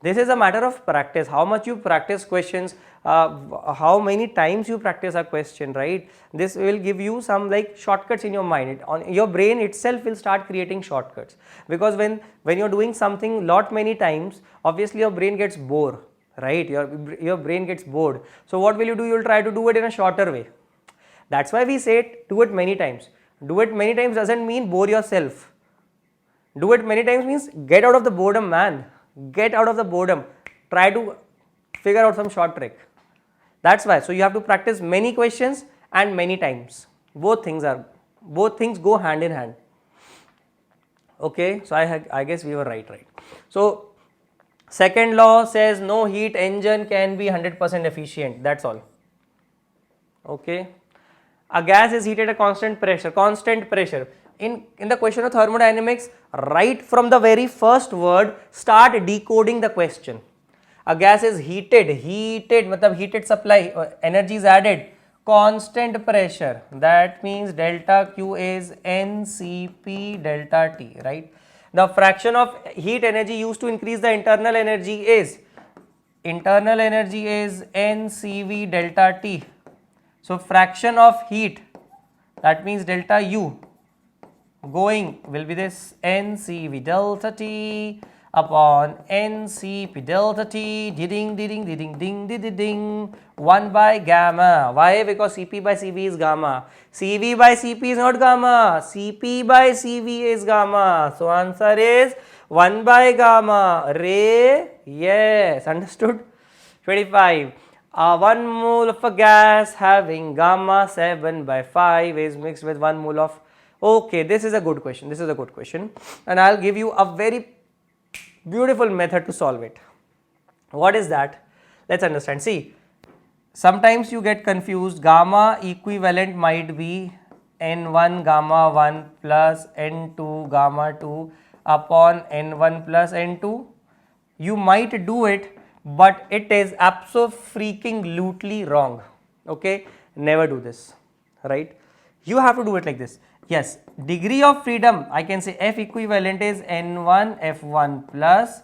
This is a matter of practice, how much you practice questions, how many times you practice a question, right. This will give you some like shortcuts in your mind. On your brain itself will start creating shortcuts, because when you're doing something lot many times, obviously your brain gets bored, right. Your brain gets bored. So what will you do? You will try to do it in a shorter way. That's why we say do it many times. Do it many times doesn't mean bore yourself. Do it many times means get out of the boredom, man. Get out of the boredom. Try to figure out some short trick. That's why. So you have to practice many questions and many times. Both things go hand in hand. Okay, so I guess we were right. So second law says no heat engine can be 100% efficient. That's all. Okay. A gas is heated at constant pressure. In the question of thermodynamics, right from the very first word, start decoding the question. A gas is heated matlab heated supply, energy is added, constant pressure, that means delta Q is NCP delta T, right. The fraction of heat energy used to increase the internal energy is NCV delta T. So fraction of heat, that means delta U going will be this NCV delta T upon NCP delta T ding 1 by gamma. Why? Because Cp by Cv is gamma. Cv by Cp is not gamma. Cp by Cv is gamma. So answer is 1 by gamma. Ray, yes, understood? 25. 1 mole of a gas having gamma 7 by 5 is mixed with 1 mole of, okay, this is a good question, and I'll give you a very beautiful method to solve it. What is that? Let's understand. See, sometimes you get confused. Gamma equivalent might be N1 gamma 1 plus N2 gamma 2 upon N1 plus N2. You might do it, but it is abso-freaking-lutely wrong. Okay, never do this, right. You have to do it like this. Yes, degree of freedom, I can say F equivalent is N1 F1 plus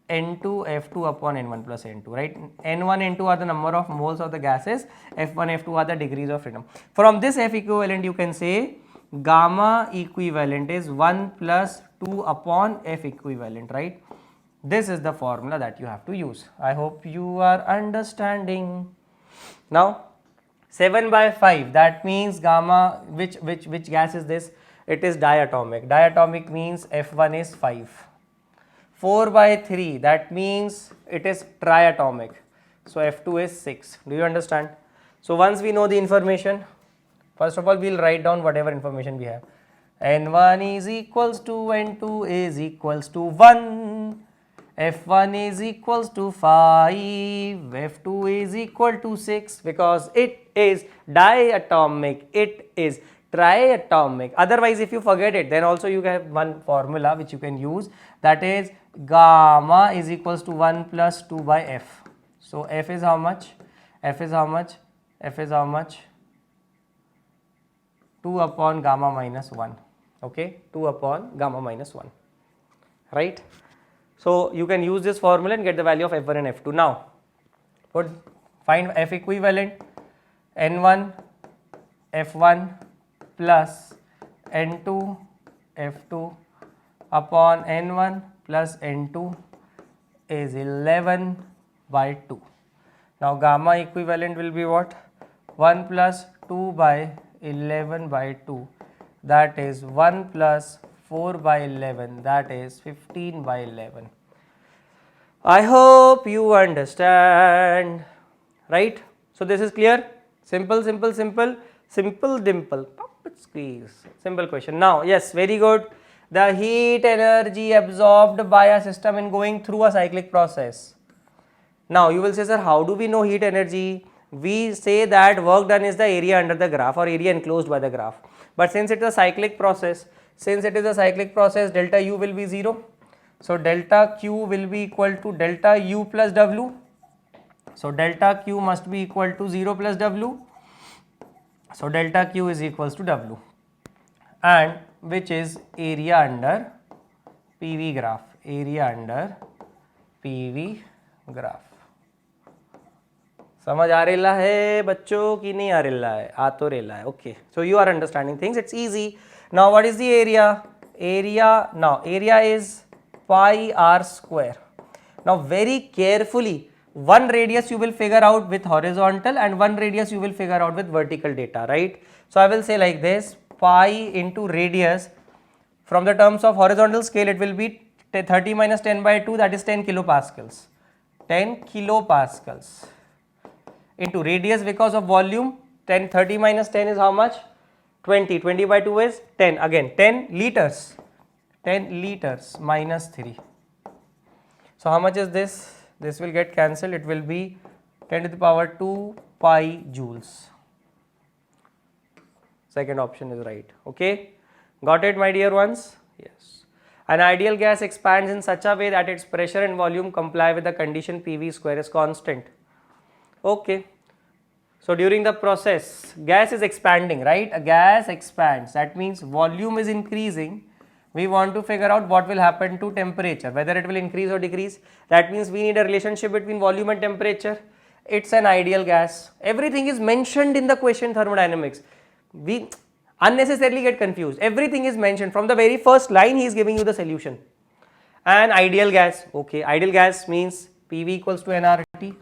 N2 F2 upon N1 plus N2, right. N1 N2 are the number of moles of the gases, F1 F2 are the degrees of freedom. From this F equivalent you can say gamma equivalent is 1 plus 2 upon F equivalent, right. This is the formula that you have to use. I hope you are understanding. Now 7 by 5, that means gamma, which gas is this? It is diatomic. Diatomic means F1 is 5. 4 by 3, that means it is triatomic. So F2 is 6. Do you understand? So once we know the information, first of all we will write down whatever information we have. N1 is equals to N2 is equals to 1. F1 is equals to 5, F2 is equal to 6, because it is diatomic, it is triatomic. Otherwise, if you forget it, then also you have one formula which you can use, that is gamma is equals to 1 plus 2 by F. So F is how much? F is how much? 2 upon gamma minus 1. Okay, 2 upon gamma minus 1, right. So you can use this formula and get the value of F1 and F2. Now, find F equivalent, N1 F1 plus N2 F2 upon N1 plus N2 is 11 by 2. Now gamma equivalent will be what? 1 plus 2 by 11 by 2, that is 1 plus 4 by 11, that is 15 by 11. I hope you understand, right. So this is clear. Simple dimple, pop it, squeeze, simple question. Now yes, very good. The heat energy absorbed by a system in going through a cyclic process. Now you will say, sir, how do we know heat energy? We say that work done is the area under the graph or area enclosed by the graph. But since it is a cyclic process, delta U will be 0. So delta Q will be equal to delta U plus W. So delta Q must be equal to 0 plus W. So delta Q is equals to W, and which is area under PV graph, area under PV graph. समझ आ रेला है बच्चों की नहीं आ रेला है? आ तो रेला है. Okay, so you are understanding things. It's easy. Now what is the area? Area is pi r square. Now very carefully, one radius you will figure out with horizontal and one radius you will figure out with vertical data, right? So I will say like this, pi into radius. From the terms of horizontal scale, it will be 30 minus 10 by 2, that is 10 kilopascals. 10 kilopascals into radius because of volume. 30 minus 10 is how much? 20. 20 by 2 is 10. Again 10 liters. 10 liters minus 3. So how much is this? This will get cancelled. It will be 10 to the power 2 pi joules. Second option is right. Okay. Got it, my dear ones? Yes. An ideal gas expands in such a way that its pressure and volume comply with the condition PV square is constant. Okay. So during the process, gas is expanding, right? A gas expands. That means volume is increasing. We want to figure out what will happen to temperature, whether it will increase or decrease. That means we need a relationship between volume and temperature. It's an ideal gas. Everything is mentioned in the question thermodynamics. We unnecessarily get confused. Everything is mentioned. From the very first line, he is giving you the solution. An ideal gas. Okay, ideal gas means PV equals to nRT.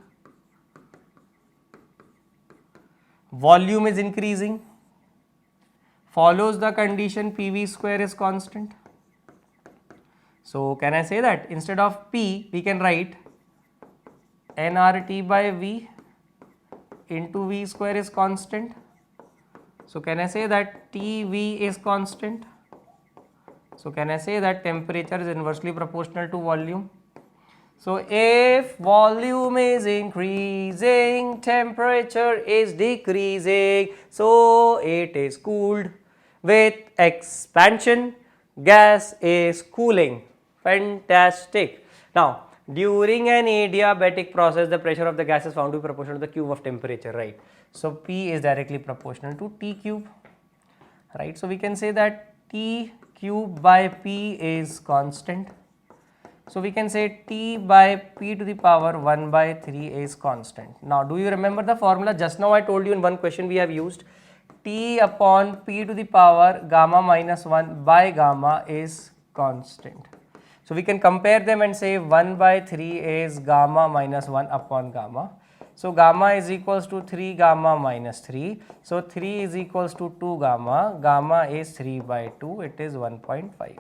Volume is increasing. Follows the condition PV square is constant. So can I say that instead of P, we can write nRT by V into V square is constant. So can I say that TV is constant? So can I say that temperature is inversely proportional to volume? So if volume is increasing, temperature is decreasing, so it is cooled. With expansion, gas is cooling. Fantastic. Now, during an adiabatic process, the pressure of the gas is found to be proportional to the cube of temperature, right? So P is directly proportional to T cube, right? So we can say that T cube by P is constant. So we can say T by P to the power 1 by 3 is constant. Now do you remember the formula? Just now I told you in one question we have used T upon P to the power gamma minus 1 by gamma is constant. So we can compare them and say 1 by 3 is gamma minus 1 upon gamma. So gamma is equals to 3 gamma minus 3. So 3 is equals to 2 gamma. Gamma is 3 by 2. It is 1.5.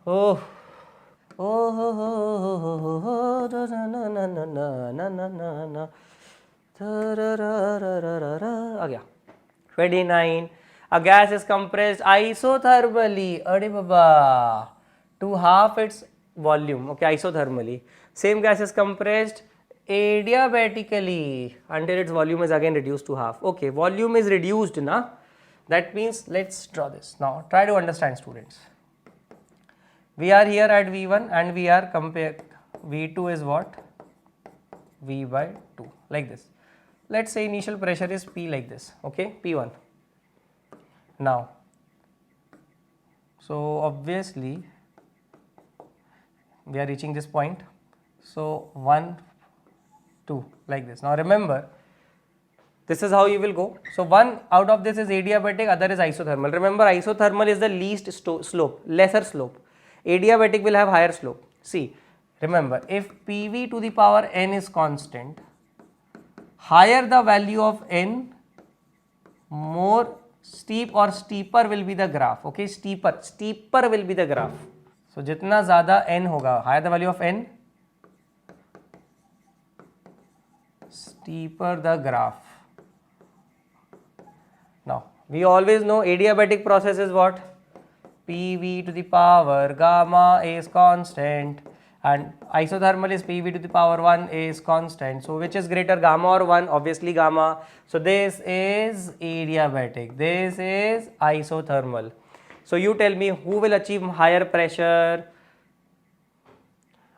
Oh. आ गया 29. A gas is compressed isothermally to half its volume. Okay, isothermally. Same gas is compressed adiabatically until its volume is again reduced to half. Okay, volume is reduced, na? That means let's draw this. Now try to understand, students. We are here at V1 and we are comparing V2 is what? V by 2, like this. Let's say initial pressure is P like this, okay, P1. Now, so obviously we are reaching this point. So 1, 2 like this. Now remember, this is how you will go. So one out of this is adiabatic, other is isothermal. Remember, isothermal is the least slope, lesser slope. Adiabatic will have higher slope. See, remember, if PV to the power n is constant, higher the value of n, more steep or steeper will be the graph. Okay, steeper will be the graph. So जितना ज़्यादा n होगा, higher the value of n, steeper the graph. Now we always know adiabatic process is what? PV to the power gamma is constant, and isothermal is PV to the power 1 is constant. So which is greater, gamma or 1? Obviously gamma. So this is adiabatic, this is isothermal. So you tell me who will achieve higher pressure?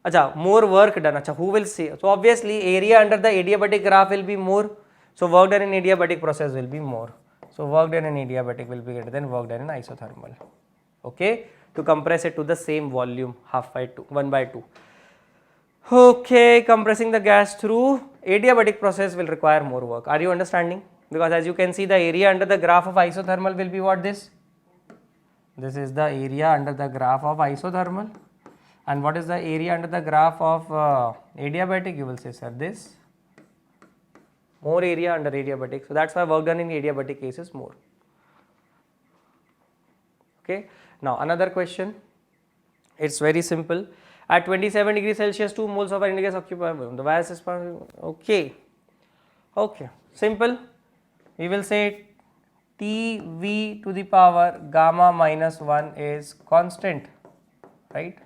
Acha, more work done. Acha, who will see? So obviously area under the adiabatic graph will be more So work done in adiabatic process will be more. So work done in adiabatic will be greater than work done in isothermal. Okay, to compress it to the same volume, 1/2. Okay, compressing the gas through adiabatic process will require more work. Are you understanding? Because as you can see, the area under the graph of isothermal will be what this? This is the area under the graph of isothermal. And what is the area under the graph of adiabatic? You will say, sir, this. More area under adiabatic. So that's why work done in adiabatic case is more. Okay. Now another question. It's very simple. At 27 degrees Celsius, 2 moles of iron gas occupy the vast is okay. Okay. Simple. We will say Tv to the power gamma minus 1 is constant, right?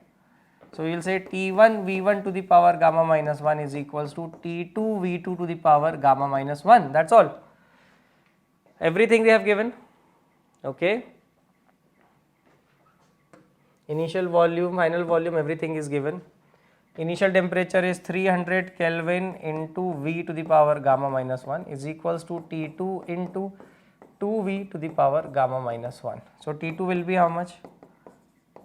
So we will say T1 V1 to the power gamma minus 1 is equals to T2 V2 to the power gamma minus 1. That's all. Everything they have given. Okay. Initial volume, final volume, everything is given. Initial temperature is 300 Kelvin into V to the power gamma minus 1 is equals to T2 into 2V to the power gamma minus 1. So T2 will be how much?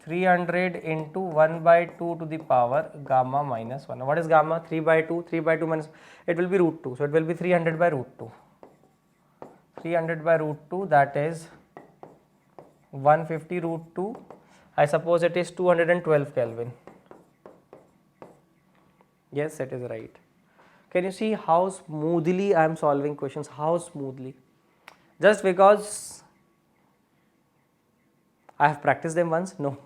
300 into 1/2 to the power gamma minus 1. What is gamma? 3/2. 3/2 minus, it will be root 2. So it will be 300 by root 2. 300 by root 2, that is 150 root 2. I suppose it is 212 Kelvin. Yes, it is right. Can you see how smoothly I am solving questions? How smoothly? Just because I have practiced them once? No.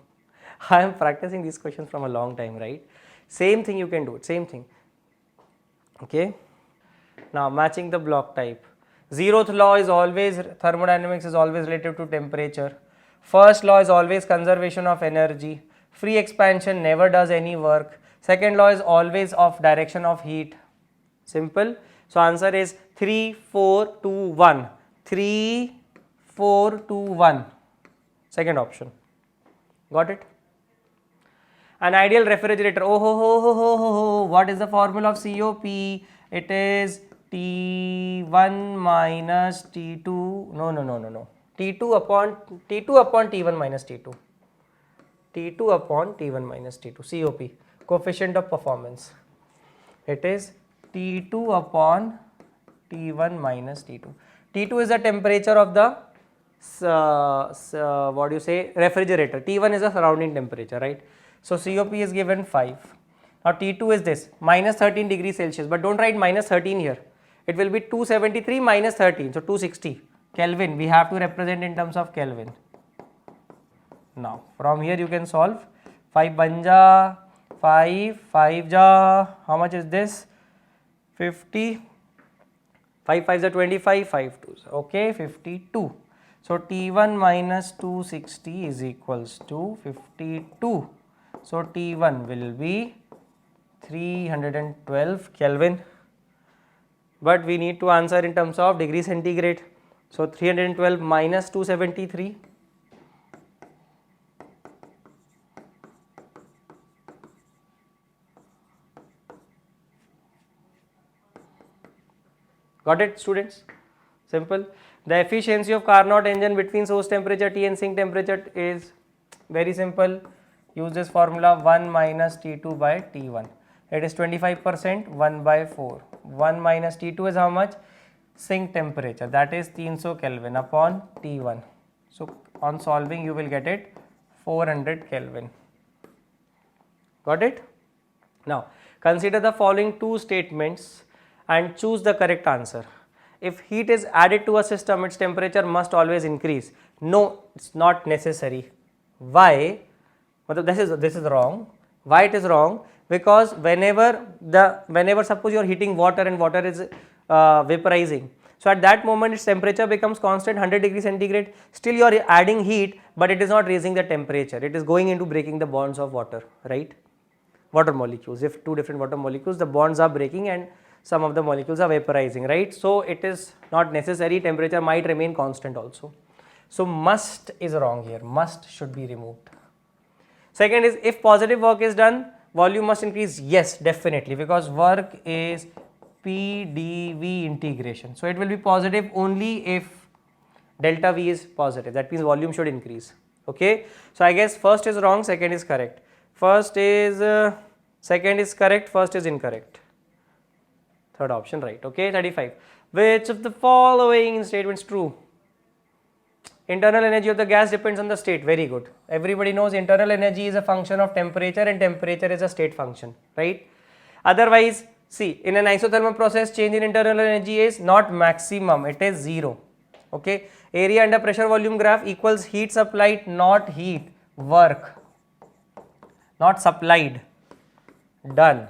I am practicing these questions from a long time, right? Same thing you can do it, same thing. Okay. Now matching the block type. Zeroth law is always, thermodynamics is always related to temperature. First law is always conservation of energy. Free expansion never does any work. Second law is always of direction of heat. Simple. So answer is 3, 4, 2, 1. 3, 4, 2, 1. Second option. Got it? An ideal refrigerator. Oh ho ho ho ho ho ho. What is the formula of COP? It is T1 minus T2. No. T2 upon T1 minus T2. T2 upon T1 minus T2. COP. Coefficient of performance. It is T2 upon T1 minus T2. T2 is the temperature of the what do you say, refrigerator. T1 is the surrounding temperature, right? So COP is given 5. Now T2 is this minus 13 degrees Celsius, but don't write minus 13 here. It will be 273 minus 13, so 260 Kelvin. We have to represent in terms of Kelvin. Now from here you can solve. 5 banja 5, 5 ja, how much is this? 50. 5 5s are 25, 5 2s, okay, 52. So T1 minus 260 is equals to 52. So T1 will be 312 Kelvin, but we need to answer in terms of degree centigrade. So 312 minus 273. Got it, students? Simple. The efficiency of Carnot engine between source temperature T and sink temperature is very simple. Use this formula 1 minus T2 by T1. It is 25%, 1 by 4. 1 minus T2 is how much? Sink temperature, that is 300 Kelvin upon T1. So on solving you will get it 400 Kelvin. Got it? Now consider the following two statements and choose the correct answer. If heat is added to a system, its temperature must always increase. No, it's not necessary. Why? This is wrong. Why it is wrong? Because whenever suppose you are heating water and water is vaporizing, so at that moment its temperature becomes constant 100 degrees centigrade. Still you are adding heat, but it is not raising the temperature. It is going into breaking the bonds of water, right? Water molecules. If two different water molecules, the bonds are breaking and some of the molecules are vaporizing, right? So it is not necessary. Temperature might remain constant also. So must is wrong here. Must should be removed. Second is, if positive work is done, volume must increase. Yes, definitely, because work is P dV integration. So it will be positive only if delta V is positive. That means volume should increase. Okay. So I guess first is wrong, second is correct. Second is correct, first is incorrect. Third option right. Okay. 35. Which of the following statements true? Internal energy of the gas depends on the state. Very good. Everybody knows internal energy is a function of temperature and temperature is a state function, right? Otherwise, see, in an isothermal process, change in internal energy is not maximum, it is 0. Okay. Area under pressure volume graph equals heat supplied, not heat, work, not supplied, done.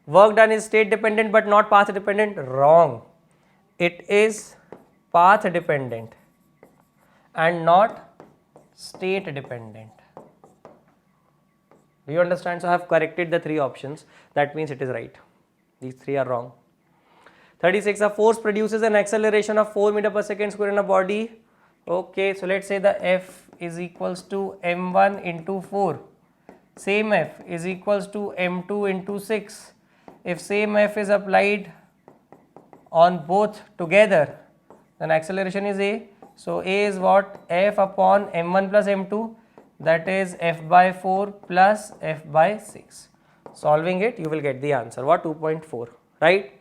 Work done is state dependent but not path dependent, wrong. It is path dependent and not state dependent. Do you understand? So I have corrected the 3 options, that means it is right. These 3 are wrong. 36. A force produces an acceleration of 4 meter per second square in a body. Okay, so let's say the F is equals to m1 into 4. Same F is equals to m2 into 6. If same F is applied on both together, then acceleration is A. So A is what? F upon m1 plus m2, that is F by 4 plus F by 6. Solving it, you will get the answer. What? 2.4, right?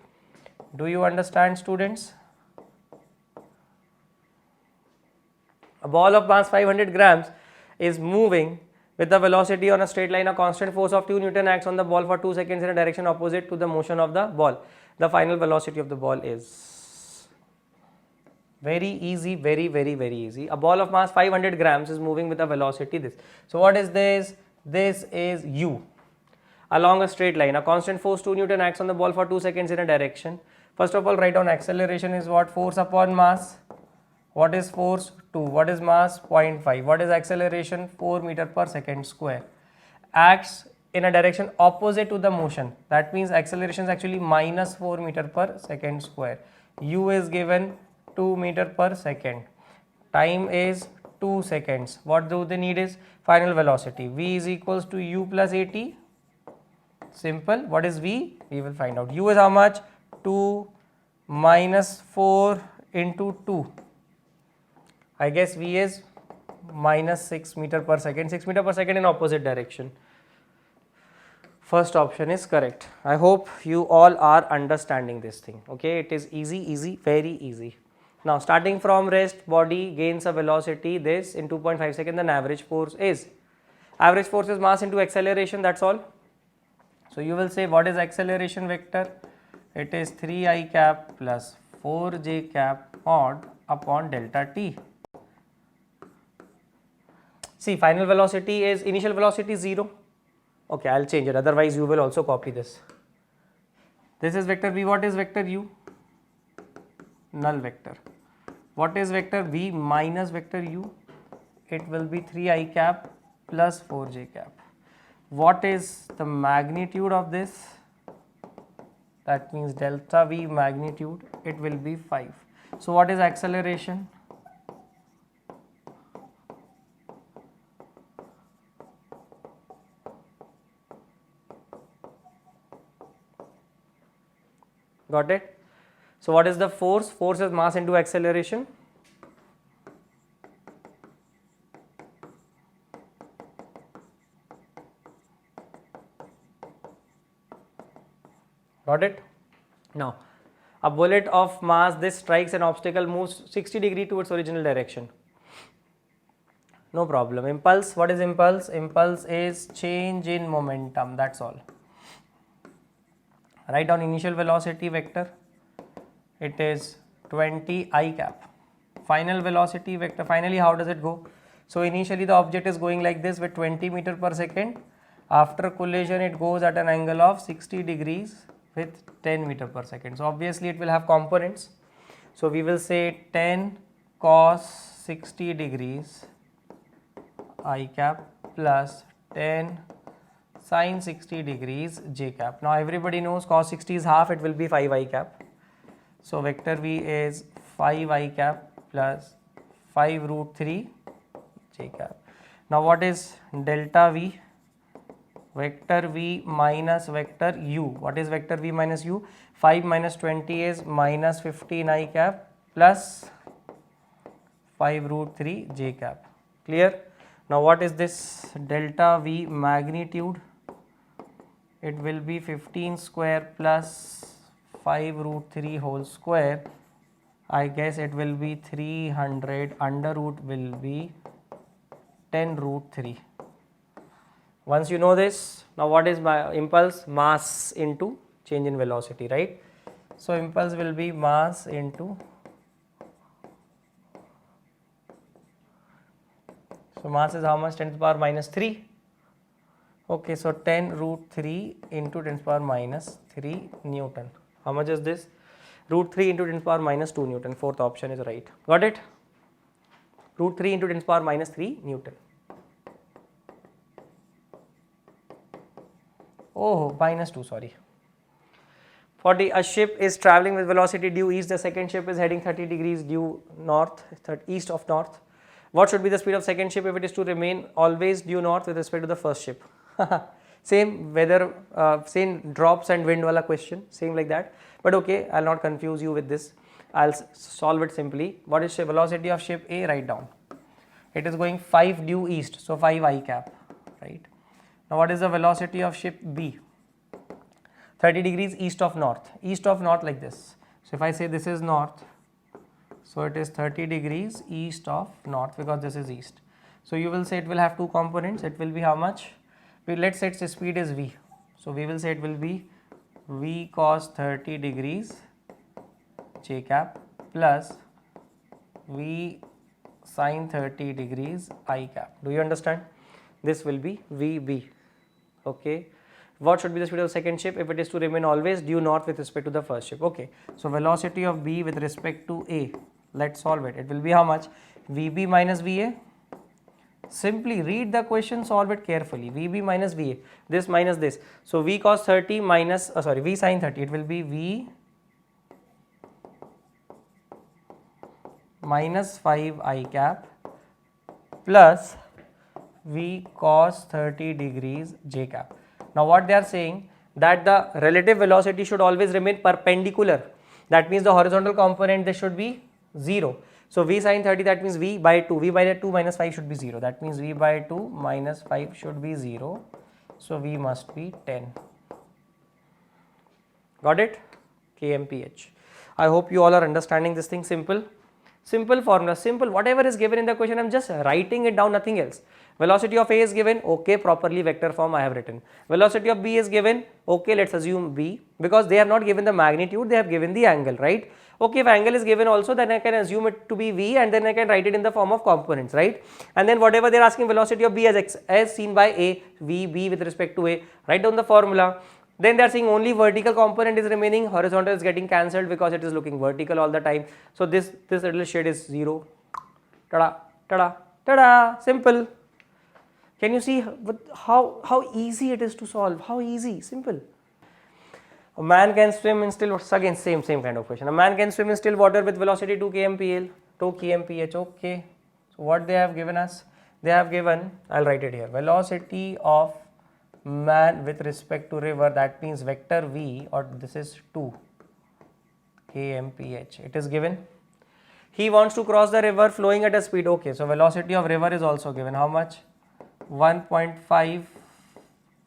Do you understand, students? A ball of mass 500 grams is moving with the velocity on a straight line. A constant force of 2 Newton acts on the ball for 2 seconds in a direction opposite to the motion of the ball. The final velocity of the ball is very easy, very easy. A ball of mass 500 grams is moving with a velocity this. So what is this? This is u along a straight line. A constant force 2 Newton acts on the ball for 2 seconds in a direction. First of all, write down acceleration is what? Force upon mass. What is force? 2. What is mass? 0.5. What is acceleration? 4 meter per second square. Acts in a direction opposite to the motion. That means acceleration is actually minus 4 meter per second square. U is given 2 meter per second. Time is 2 seconds. What do they need is final velocity. V is equals to U plus AT. Simple. What is V? We will find out. U is how much? 2 minus 4 into 2. I guess V is minus 6 meter per second. 6 meter per second in opposite direction. First option is correct. I hope you all are understanding this thing. Okay, it is easy, very easy. Now starting from rest, body gains a velocity this in 2.5 seconds. Then average force is mass into acceleration, that's all. So you will say what is acceleration vector? It is 3I cap plus 4j cap mod upon delta t. See, final velocity is initial velocity 0. Okay, I'll change it, otherwise you will also copy this. This is vector v. What is vector u? Null vector. What is vector v minus vector u? It will be 3I cap plus 4j cap. What is the magnitude of this? That means delta v magnitude, it will be 5. So what is acceleration? Got it? So what is the force? Force is mass into acceleration. Got it? Now, a bullet of mass, this strikes an obstacle, moves 60 degrees towards original direction. No problem. Impulse, what is impulse? Impulse is change in momentum, that's all. Write down initial velocity vector. It is 20 I cap. Final velocity vector, finally how does it go? So initially the object is going like this with 20 meter per second. After collision it goes at an angle of 60 degrees with 10 meter per second. So obviously it will have components. So we will say 10 cos 60 degrees I cap plus 10 sin 60 degrees j cap. Now everybody knows cos 60 is half, it will be 5 I cap. So vector v is 5 I cap plus 5 root 3 j cap. Now what is delta v? vector v minus vector u. What is vector v minus u? 5 minus 20 is minus 15 I cap plus 5 root 3 j cap. Clear? Now what is this delta v magnitude? It will be 15 square plus 5 root 3 whole square. I guess it will be 300, under root will be 10 root 3. Once you know this, now what is my impulse? Mass into change in velocity, right? So impulse will be mass into, so mass is how much? 10 to the power minus 3. Okay, so 10 root 3 into 10 to the power minus 3 Newton. How much is this? Root 3 into 10 to the power minus 2 Newton. Fourth option is right. Got it? Root 3 into 10 to the power minus 3 Newton. Oh, minus 2, sorry. 40, a ship is traveling with velocity due east. The second ship is heading 30 degrees due north, east of north. What should be the speed of second ship if it is to remain always due north with respect to the first ship? Same weather, same drops and wind wala question, same like that. But okay, I'll not confuse you with this. I'll solve it simply. What is the velocity of ship A? Write down. It is going 5 due east, so 5 I cap, right? Now what is the velocity of ship B? 30 degrees east of north like this. So if I say this is north, so it is 30 degrees east of north because this is east. So you will say it will have two components. It will be how much? Let's say its speed is v. So we will say it will be v cos 30 degrees j cap plus v sin 30 degrees I cap. Do you understand? This will be vb. Okay. What should be the speed of the second ship if it is to remain always due north with respect to the first ship? Okay. So velocity of B with respect to A. Let's solve it. It will be how much? Vb minus Va. Simply read the question, solve it carefully. Vb minus Va. This minus this. So V cos 30 minus, V sin 30. It will be V minus 5 I cap plus V cos 30 degrees j cap. Now what they are saying, that the relative velocity should always remain perpendicular. That means the horizontal component, they should be 0. So V sin 30, that means V by 2. V by 2 minus 5 should be 0. That means V by 2 minus 5 should be 0. So V must be 10. Got it? kmph. I hope you all are understanding this thing. Simple formula, simple. Whatever is given in the question, I'm just writing it down, nothing else. Velocity of A is given, okay, properly vector form I have written. Velocity of B is given, okay, let's assume B, because they have not given the magnitude, they have given the angle, right? Okay, if angle is given also, then I can assume it to be V and then I can write it in the form of components, right? And then whatever they are asking, velocity of B as X, as seen by A, V, B with respect to A, write down the formula. Then they are saying only vertical component is remaining, horizontal is getting cancelled because it is looking vertical all the time. So this little shade is 0. Tada, tada, tada, simple. Can you see how easy it is to solve? How easy, simple. A man can swim in still water, again same kind of question. A man can swim in still water with velocity 2 kmpl, 2 kmph, okay. So what they have given us? They have given, I'll write it here, velocity of man with respect to river, that means vector v, or this is 2 kmph. It is given. He wants to cross the river flowing at a speed, okay. So velocity of river is also given. How much? 1.5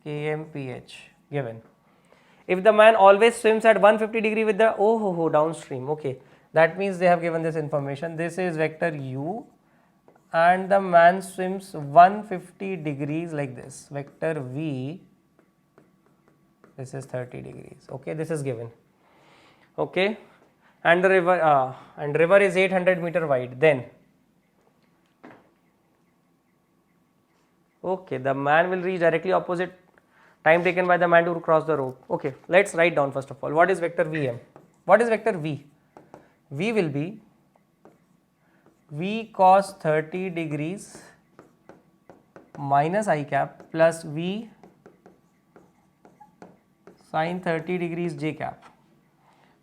kmph given. If the man always swims at 150 degree with the downstream, okay, that means they have given this information. This is vector u and the man swims 150 degrees like this, vector v, this is 30 degrees, okay, this is given, okay, and the river is 800 meter wide. Then okay, the man will reach directly opposite time taken by the man to cross the road. Okay, let's write down first of all, what is vector Vm? What is vector V? V will be V cos 30 degrees minus I cap plus V sin 30 degrees j cap.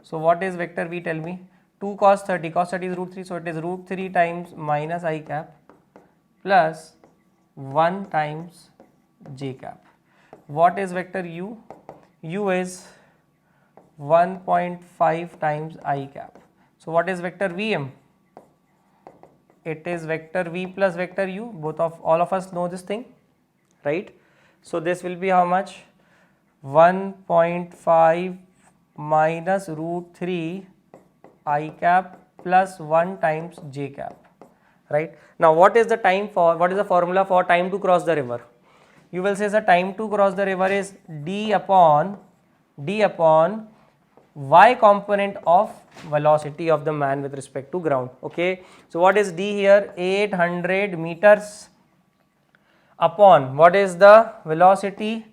So what is vector V, tell me? 2 cos 30 is root 3, so it is root 3 times minus I cap plus 1 times j cap. what is vector u? U is 1.5 times I cap. So what is vector Vm? It is vector V plus vector u. All of us know this thing, right? So this will be how much? 1.5 minus root 3 I cap plus 1 times j cap, right? Now what is the formula for time to cross the river? You will say the time to cross the river is d upon y component of velocity of the man with respect to ground. Okay, so what is d here? 800 meters upon what is the velocity?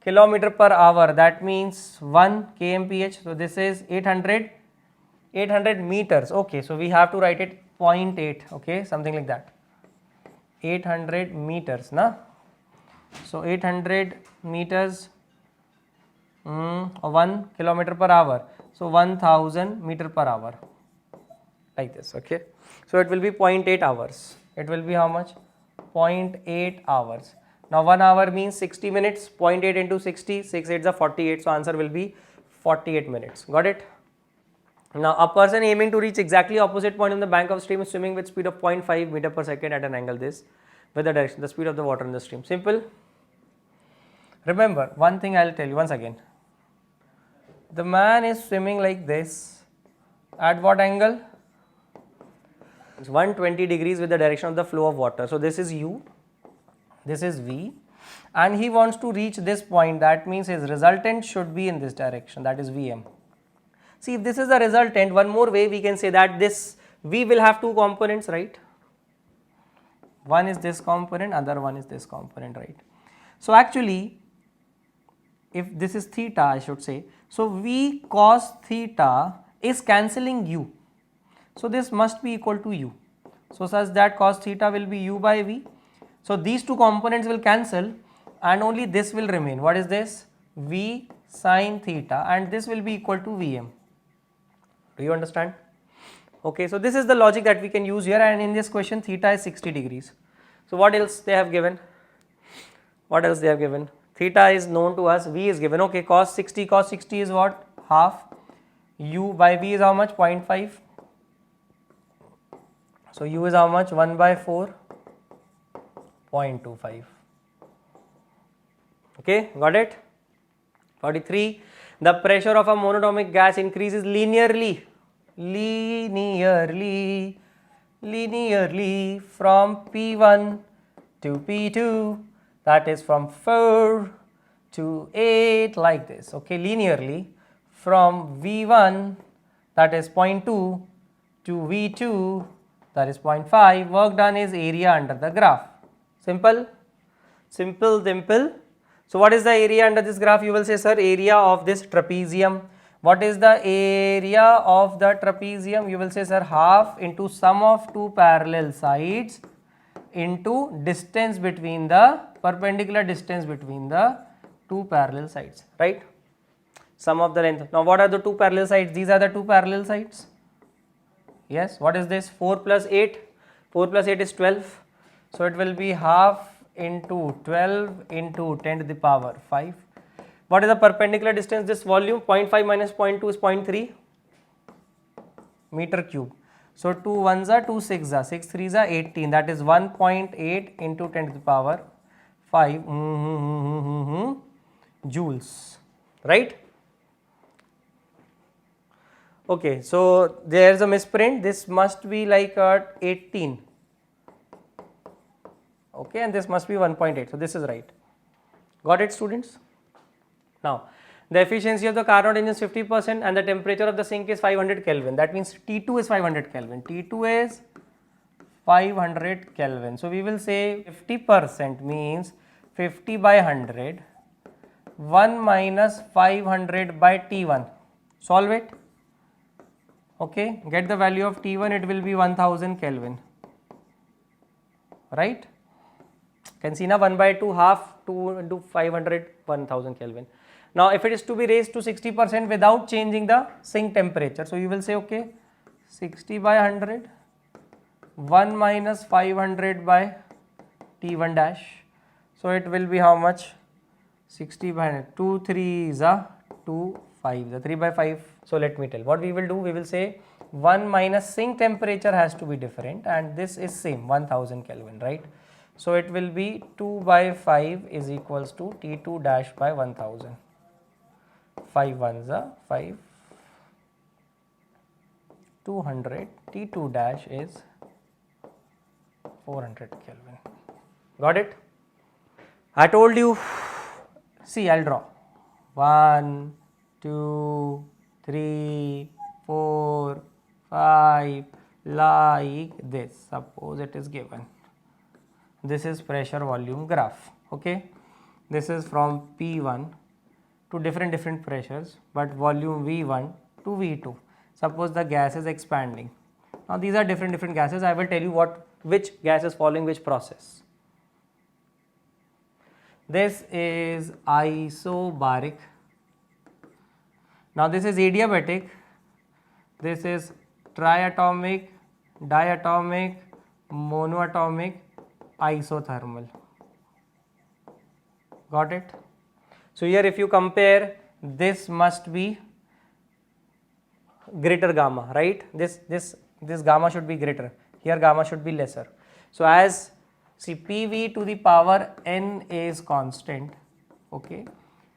Kilometer per hour, that means 1 kmph. So this is 800 meters. Okay, so we have to write it 0.8, okay, something like that. 800 meters, na? So 800 meters 1 kilometer per hour, so 1000 meter per hour, like this. Okay, so it will be 0.8 hours. It will be how much? 0.8 hours. Now 1 hour means 60 minutes. 0.8 into 60, 6 8s are 48, so answer will be 48 minutes. Got it? Now a person aiming to reach exactly opposite point on the bank of stream is swimming with speed of 0.5 meter per second at an angle this with the direction, the speed of the water in the stream. Simple. Remember one thing, I will tell you once again. The man is swimming like this at what angle? It's 120 degrees with the direction of the flow of water. So this is u, this is v, and he wants to reach this point. That means his resultant should be in this direction, that is Vm. See, if this is the resultant, one more way we can say that this v will have two components, right? One is this component, other one is this component, right? So actually, if this is theta, I should say, so v cos theta is cancelling u. So this must be equal to u. So such that cos theta will be u by v. So these two components will cancel and only this will remain. What is this? V sin theta, and this will be equal to Vm. Do you understand? Okay, so this is the logic that we can use here, and in this question theta is 60 degrees. So what else they have given? What else they have given? Theta is known to us, v is given. Okay, cos 60 is what? Half. U by v is how much? 0.5. So u is how much? 1 by 4, 0.25. Okay, got it? 43. The pressure of a monatomic gas increases linearly from P1 to P2, that is from 4 to 8, like this. Okay, linearly from V1, that is 0.2, to V2, that is 0.5. Work done is area under the graph. Simple. So what is the area under this graph? You will say, sir, area of this trapezium. What is the area of the trapezium? You will say, sir, half into sum of two parallel sides into distance between the perpendicular distance between the two parallel sides, right? Sum of the length. Now what are the two parallel sides? These are the two parallel sides. Yes, what is this? 4 plus 8. 4 plus 8 is 12. So it will be half into 12 into 10 to the power 5. What is the perpendicular distance? This volume 0.5 minus 0.2 is 0.3 meter cube. So 2 1s are 2 6s are 6 3s are 18. That is 1.8 into 10 to the power 5 joules, right? Okay, so there is a misprint. This must be like 18. Okay, and this must be 1.8. So this is right. Got it, students? Now, the efficiency of the Carnot engine is 50% and the temperature of the sink is 500 Kelvin. That means T2 is 500 Kelvin. T2 is 500 Kelvin. So we will say 50% means 50 by 100. 1 minus 500 by T1. Solve it. Okay, get the value of T1. It will be 1000 Kelvin. Right? Can see now 1 by 2 half 2 into 500 1000 Kelvin. Now if it is to be raised to 60% without changing the sink temperature, so you will say, okay, 60 by 100 1 minus 500 by T1 dash, so it will be how much? 60 by 100. 2 3 is a 2 5 the 3 by 5. So let me tell what we will do. We will say 1 minus sink temperature has to be different, and this is same 1000 Kelvin, right? So it will be 2 by 5 is equals to T2 dash by 1000. 5 ones are 5. 200 T2 dash is 400 Kelvin. Got it? I told you. See, I'll draw 1, 2, 3, 4, 5 like this. Suppose it is given. This is pressure volume graph. Okay, this is from P1 to different pressures, but volume V1 to V2. Suppose the gas is expanding. Now these are different gases. I will tell you which gas is following which process. This is isobaric. Now this is adiabatic. This is triatomic, diatomic, monoatomic, isothermal. Got it? So here if you compare, this must be greater gamma, right? This gamma should be greater. Here gamma should be lesser. So as see PV to the power n is constant. Okay.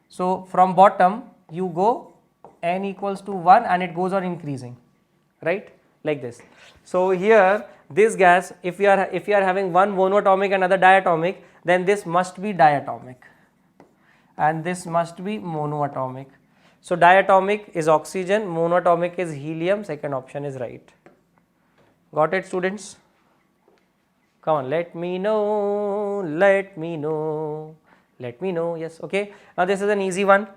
So from bottom you go n equals to 1 and it goes on increasing, right? Like this. So here this gas, if you are having one monatomic and another diatomic, then this must be diatomic and this must be monoatomic. So diatomic is oxygen, monoatomic is helium. Second option is right. Got it, students? Come on, let me know. Yes, okay. Now this is an easy one.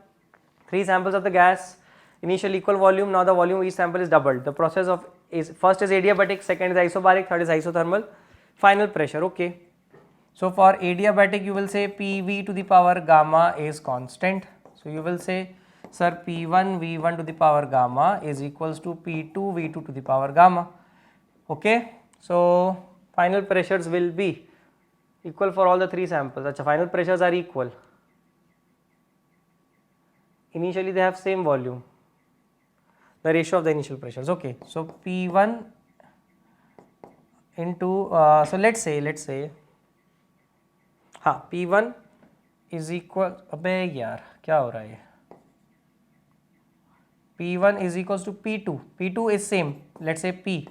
3 samples of the gas, initial equal volume. Now the volume of each sample is doubled. The process of first is adiabatic, second is isobaric, third is isothermal. Final pressure, okay. So for adiabatic you will say PV to the power gamma is constant. So you will say, sir, P1 V1 to the power gamma is equals to P2 V2 to the power gamma. Okay. So final pressures will be equal for all the 3 samples. Achha, final pressures are equal. Initially they have same volume. The ratio of the initial pressures. Okay. So P1 into so let's say P1 is equal, अबे यार क्या हो रहा है, P1 is equals to P2. P2 is same, let's say P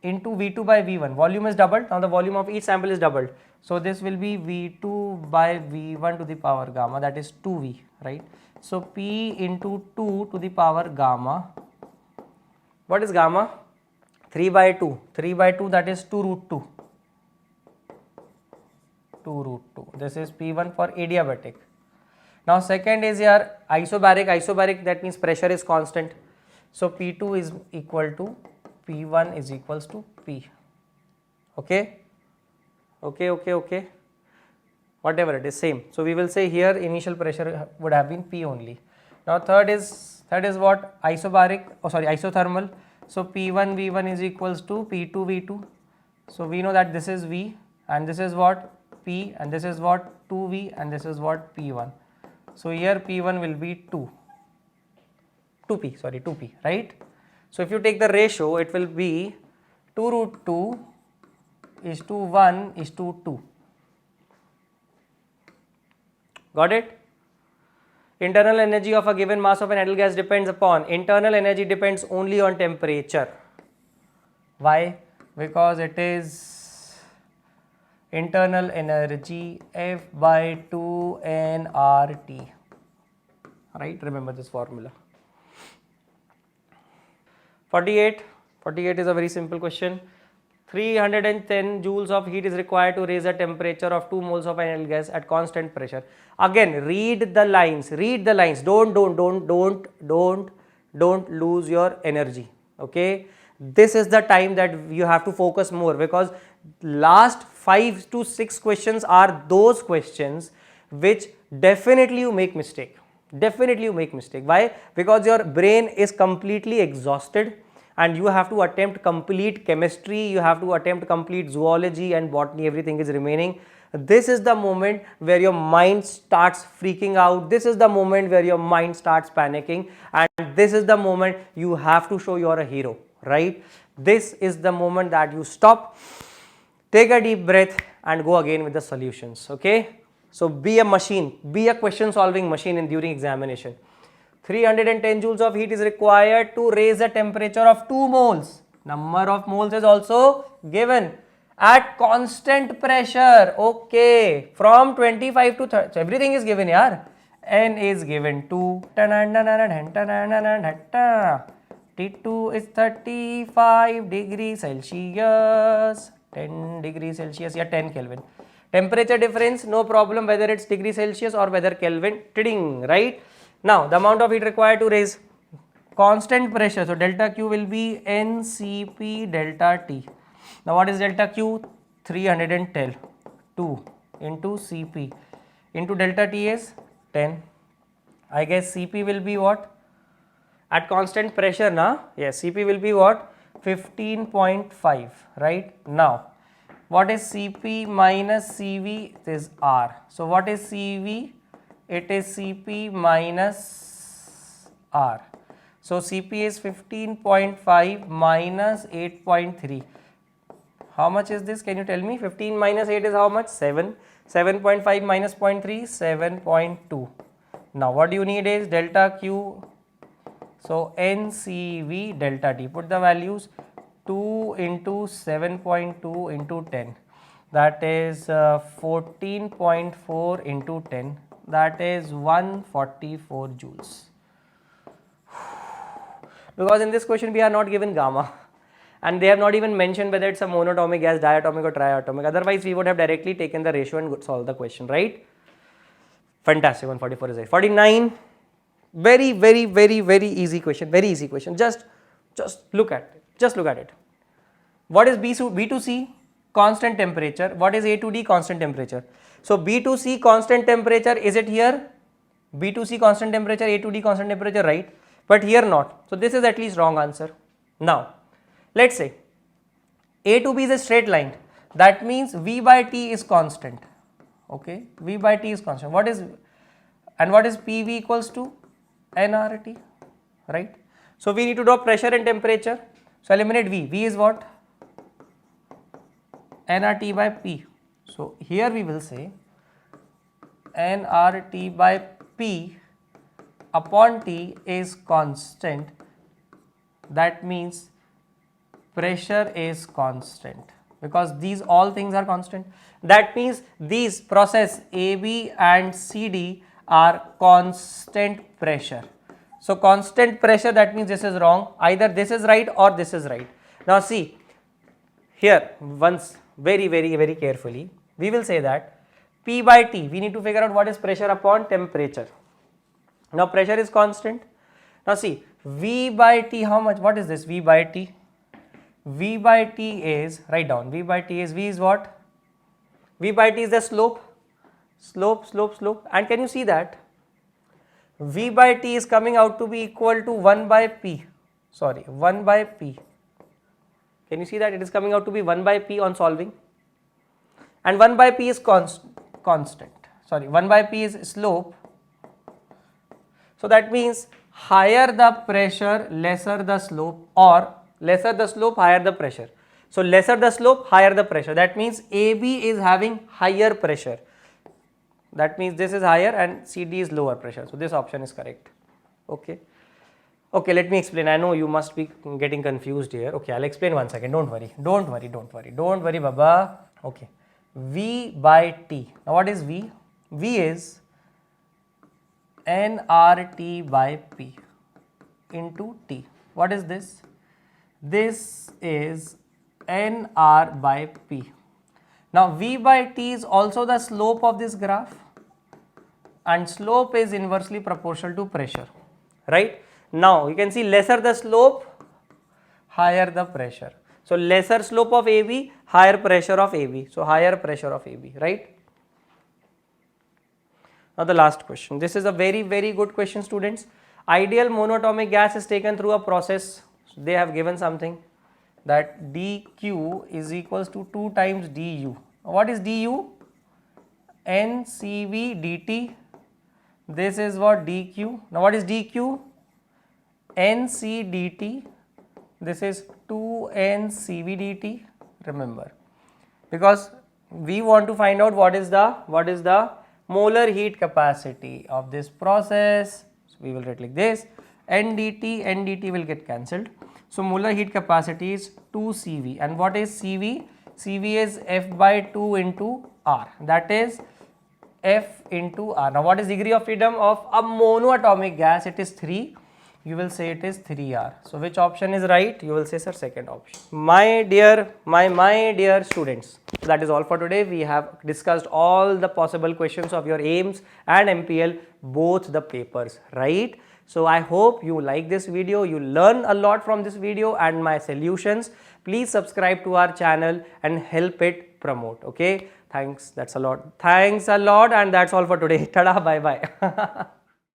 into V2 by V1. Volume is doubled. Now the volume of each sample is doubled. So this will be V2 by V1 to the power gamma, that is 2V, right? So P into 2 to the power gamma. What is gamma? 3 by 2. 3 by 2, that is 2 root 2. 2 root 2. This is P1 for adiabatic. Now second is your isobaric. Isobaric, that means pressure is constant. So P2 is equal to P1 is equals to P. Okay. Whatever it is, same. So we will say here initial pressure would have been P only. Now third is what? Isothermal. So P1 V1 is equals to P2 V2. So we know that this is V and this is what? P, and this is what? 2V, and this is what? P1. So here P1 will be 2P, right? So if you take the ratio, it will be 2 root 2 is to 1 is to 2. Got it? Internal energy of a given mass of an ideal gas depends upon, internal energy depends only on temperature. Why? Because it is internal energy F by 2 nRT, right? Remember this formula. 48 is a very simple question. 310 joules of heat is required to raise the temperature of 2 moles of an ideal gas at constant pressure. Again, read the lines. Don't lose your energy. Okay, this is the time that you have to focus more, because last 5 to 6 questions are those questions which definitely you make mistake. Why? Because your brain is completely exhausted and you have to attempt complete chemistry, you have to attempt complete zoology and botany, everything is remaining. This is the moment where your mind starts freaking out. This is the moment where your mind starts panicking, and this is the moment you have to show you're a hero, right? This is the moment that you stop, take a deep breath, and go again with the solutions. Okay, so be a machine, be a question solving machine during examination. 310 joules of heat is required to raise the temperature of 2 moles. Number of moles is also given at constant pressure. Okay, from 25 to 30, so everything is given here. N is given to T2 is 35 degrees Celsius, 10 degrees Celsius, yeah, 10 Kelvin. Temperature difference, no problem whether it's degree Celsius or whether Kelvin, right? Now, the amount of heat required to raise constant pressure, so delta Q will be NCP delta T. Now, what is delta Q? 310, 2 into Cp into delta T is 10. I guess Cp will be what? At constant pressure, na? Yes, Cp will be what? 15.5, right? Now, what is Cp minus Cv? It is R. So, what is Cv? It is Cp minus R. So, Cp is 15.5 minus 8.3. How much is this? Can you tell me? 15 minus 8 is how much? 7. 7.5 minus 0.3, 7.2. Now, what you need is delta Q. So, NCV delta T. Put the values 2 into 7.2 into 10. That is 14.4 into 10. That is 144 joules. Because in this question we are not given gamma, and they have not even mentioned whether it's a monatomic gas, diatomic or triatomic. Otherwise we would have directly taken the ratio and solved the question, right? Fantastic. 144 is right. 49, very easy question, very easy question. Just look at it. Just look at it. What is B2C? Constant temperature. What is A2D? Constant temperature. So B2C constant temperature, is it here? B2C constant temperature, A2D constant temperature, right? But here not. So this is at least wrong answer. Now, let's say A to B is a straight line. That means V by T is constant. Okay, V by T is constant. What is PV equals to? nRT, right? So we need to draw pressure and temperature. So eliminate V. V is what? nRT by P. So here we will say nRT by P upon T is constant. That means pressure is constant, because these all things are constant. That means these process AB and CD are constant pressure. So constant pressure, that means this is wrong. Either this is right or this is right. Now see here, once very carefully, we will say that P by T, we need to figure out what is pressure upon temperature. Now pressure is constant. Now see, V by T, how much? What is this? V by T. V by T is, write down, V by T is, V is what? V by T is the slope. And can you see that? V by T is coming out to be equal to 1 by P. Sorry, 1 by P. Can you see that? It is coming out to be 1 by P on solving. And 1 by P is constant. Sorry, 1 by P is slope. So that means higher the pressure, lesser the slope, or lesser the slope, higher the pressure. So lesser the slope, higher the pressure. That means AB is having higher pressure. That means this is higher and CD is lower pressure. So this option is correct. Okay. Okay, let me explain. I know you must be getting confused here. Okay, I'll explain one second. Don't worry, Baba. Okay. V by T. Now what is V? V is nRT by P into T. What is this? This is nR by P. Now V by T is also the slope of this graph, and slope is inversely proportional to pressure, right? Now you can see lesser the slope, higher the pressure. So lesser slope of AB, higher pressure of AB. So higher pressure of AB, right? Now the last question. This is a very good question, students. Ideal monatomic gas is taken through a process. They have given something that dQ is equals to 2 times du. What is du? NCV dt. This is what dq. Now what is dq? NC dt. This is 2NCV dt. Remember, because we want to find out what is the molar heat capacity of this process. So we will write like this: NDT will get cancelled. So molar heat capacity is 2CV, and what is CV? CV is F by 2 into R, that is F into R. Now what is degree of freedom of a monoatomic gas? It is 3. You will say it is 3R. So which option is right? You will say, sir, second option. My dear students, that is all for today. We have discussed all the possible questions of your AIIMS and MPL, both the papers, right? So I hope you like this video, you learn a lot from this video and my solutions. Please subscribe to our channel and help it promote. Okay, thanks, that's a lot. Thanks a lot, and that's all for today. Tada, bye bye.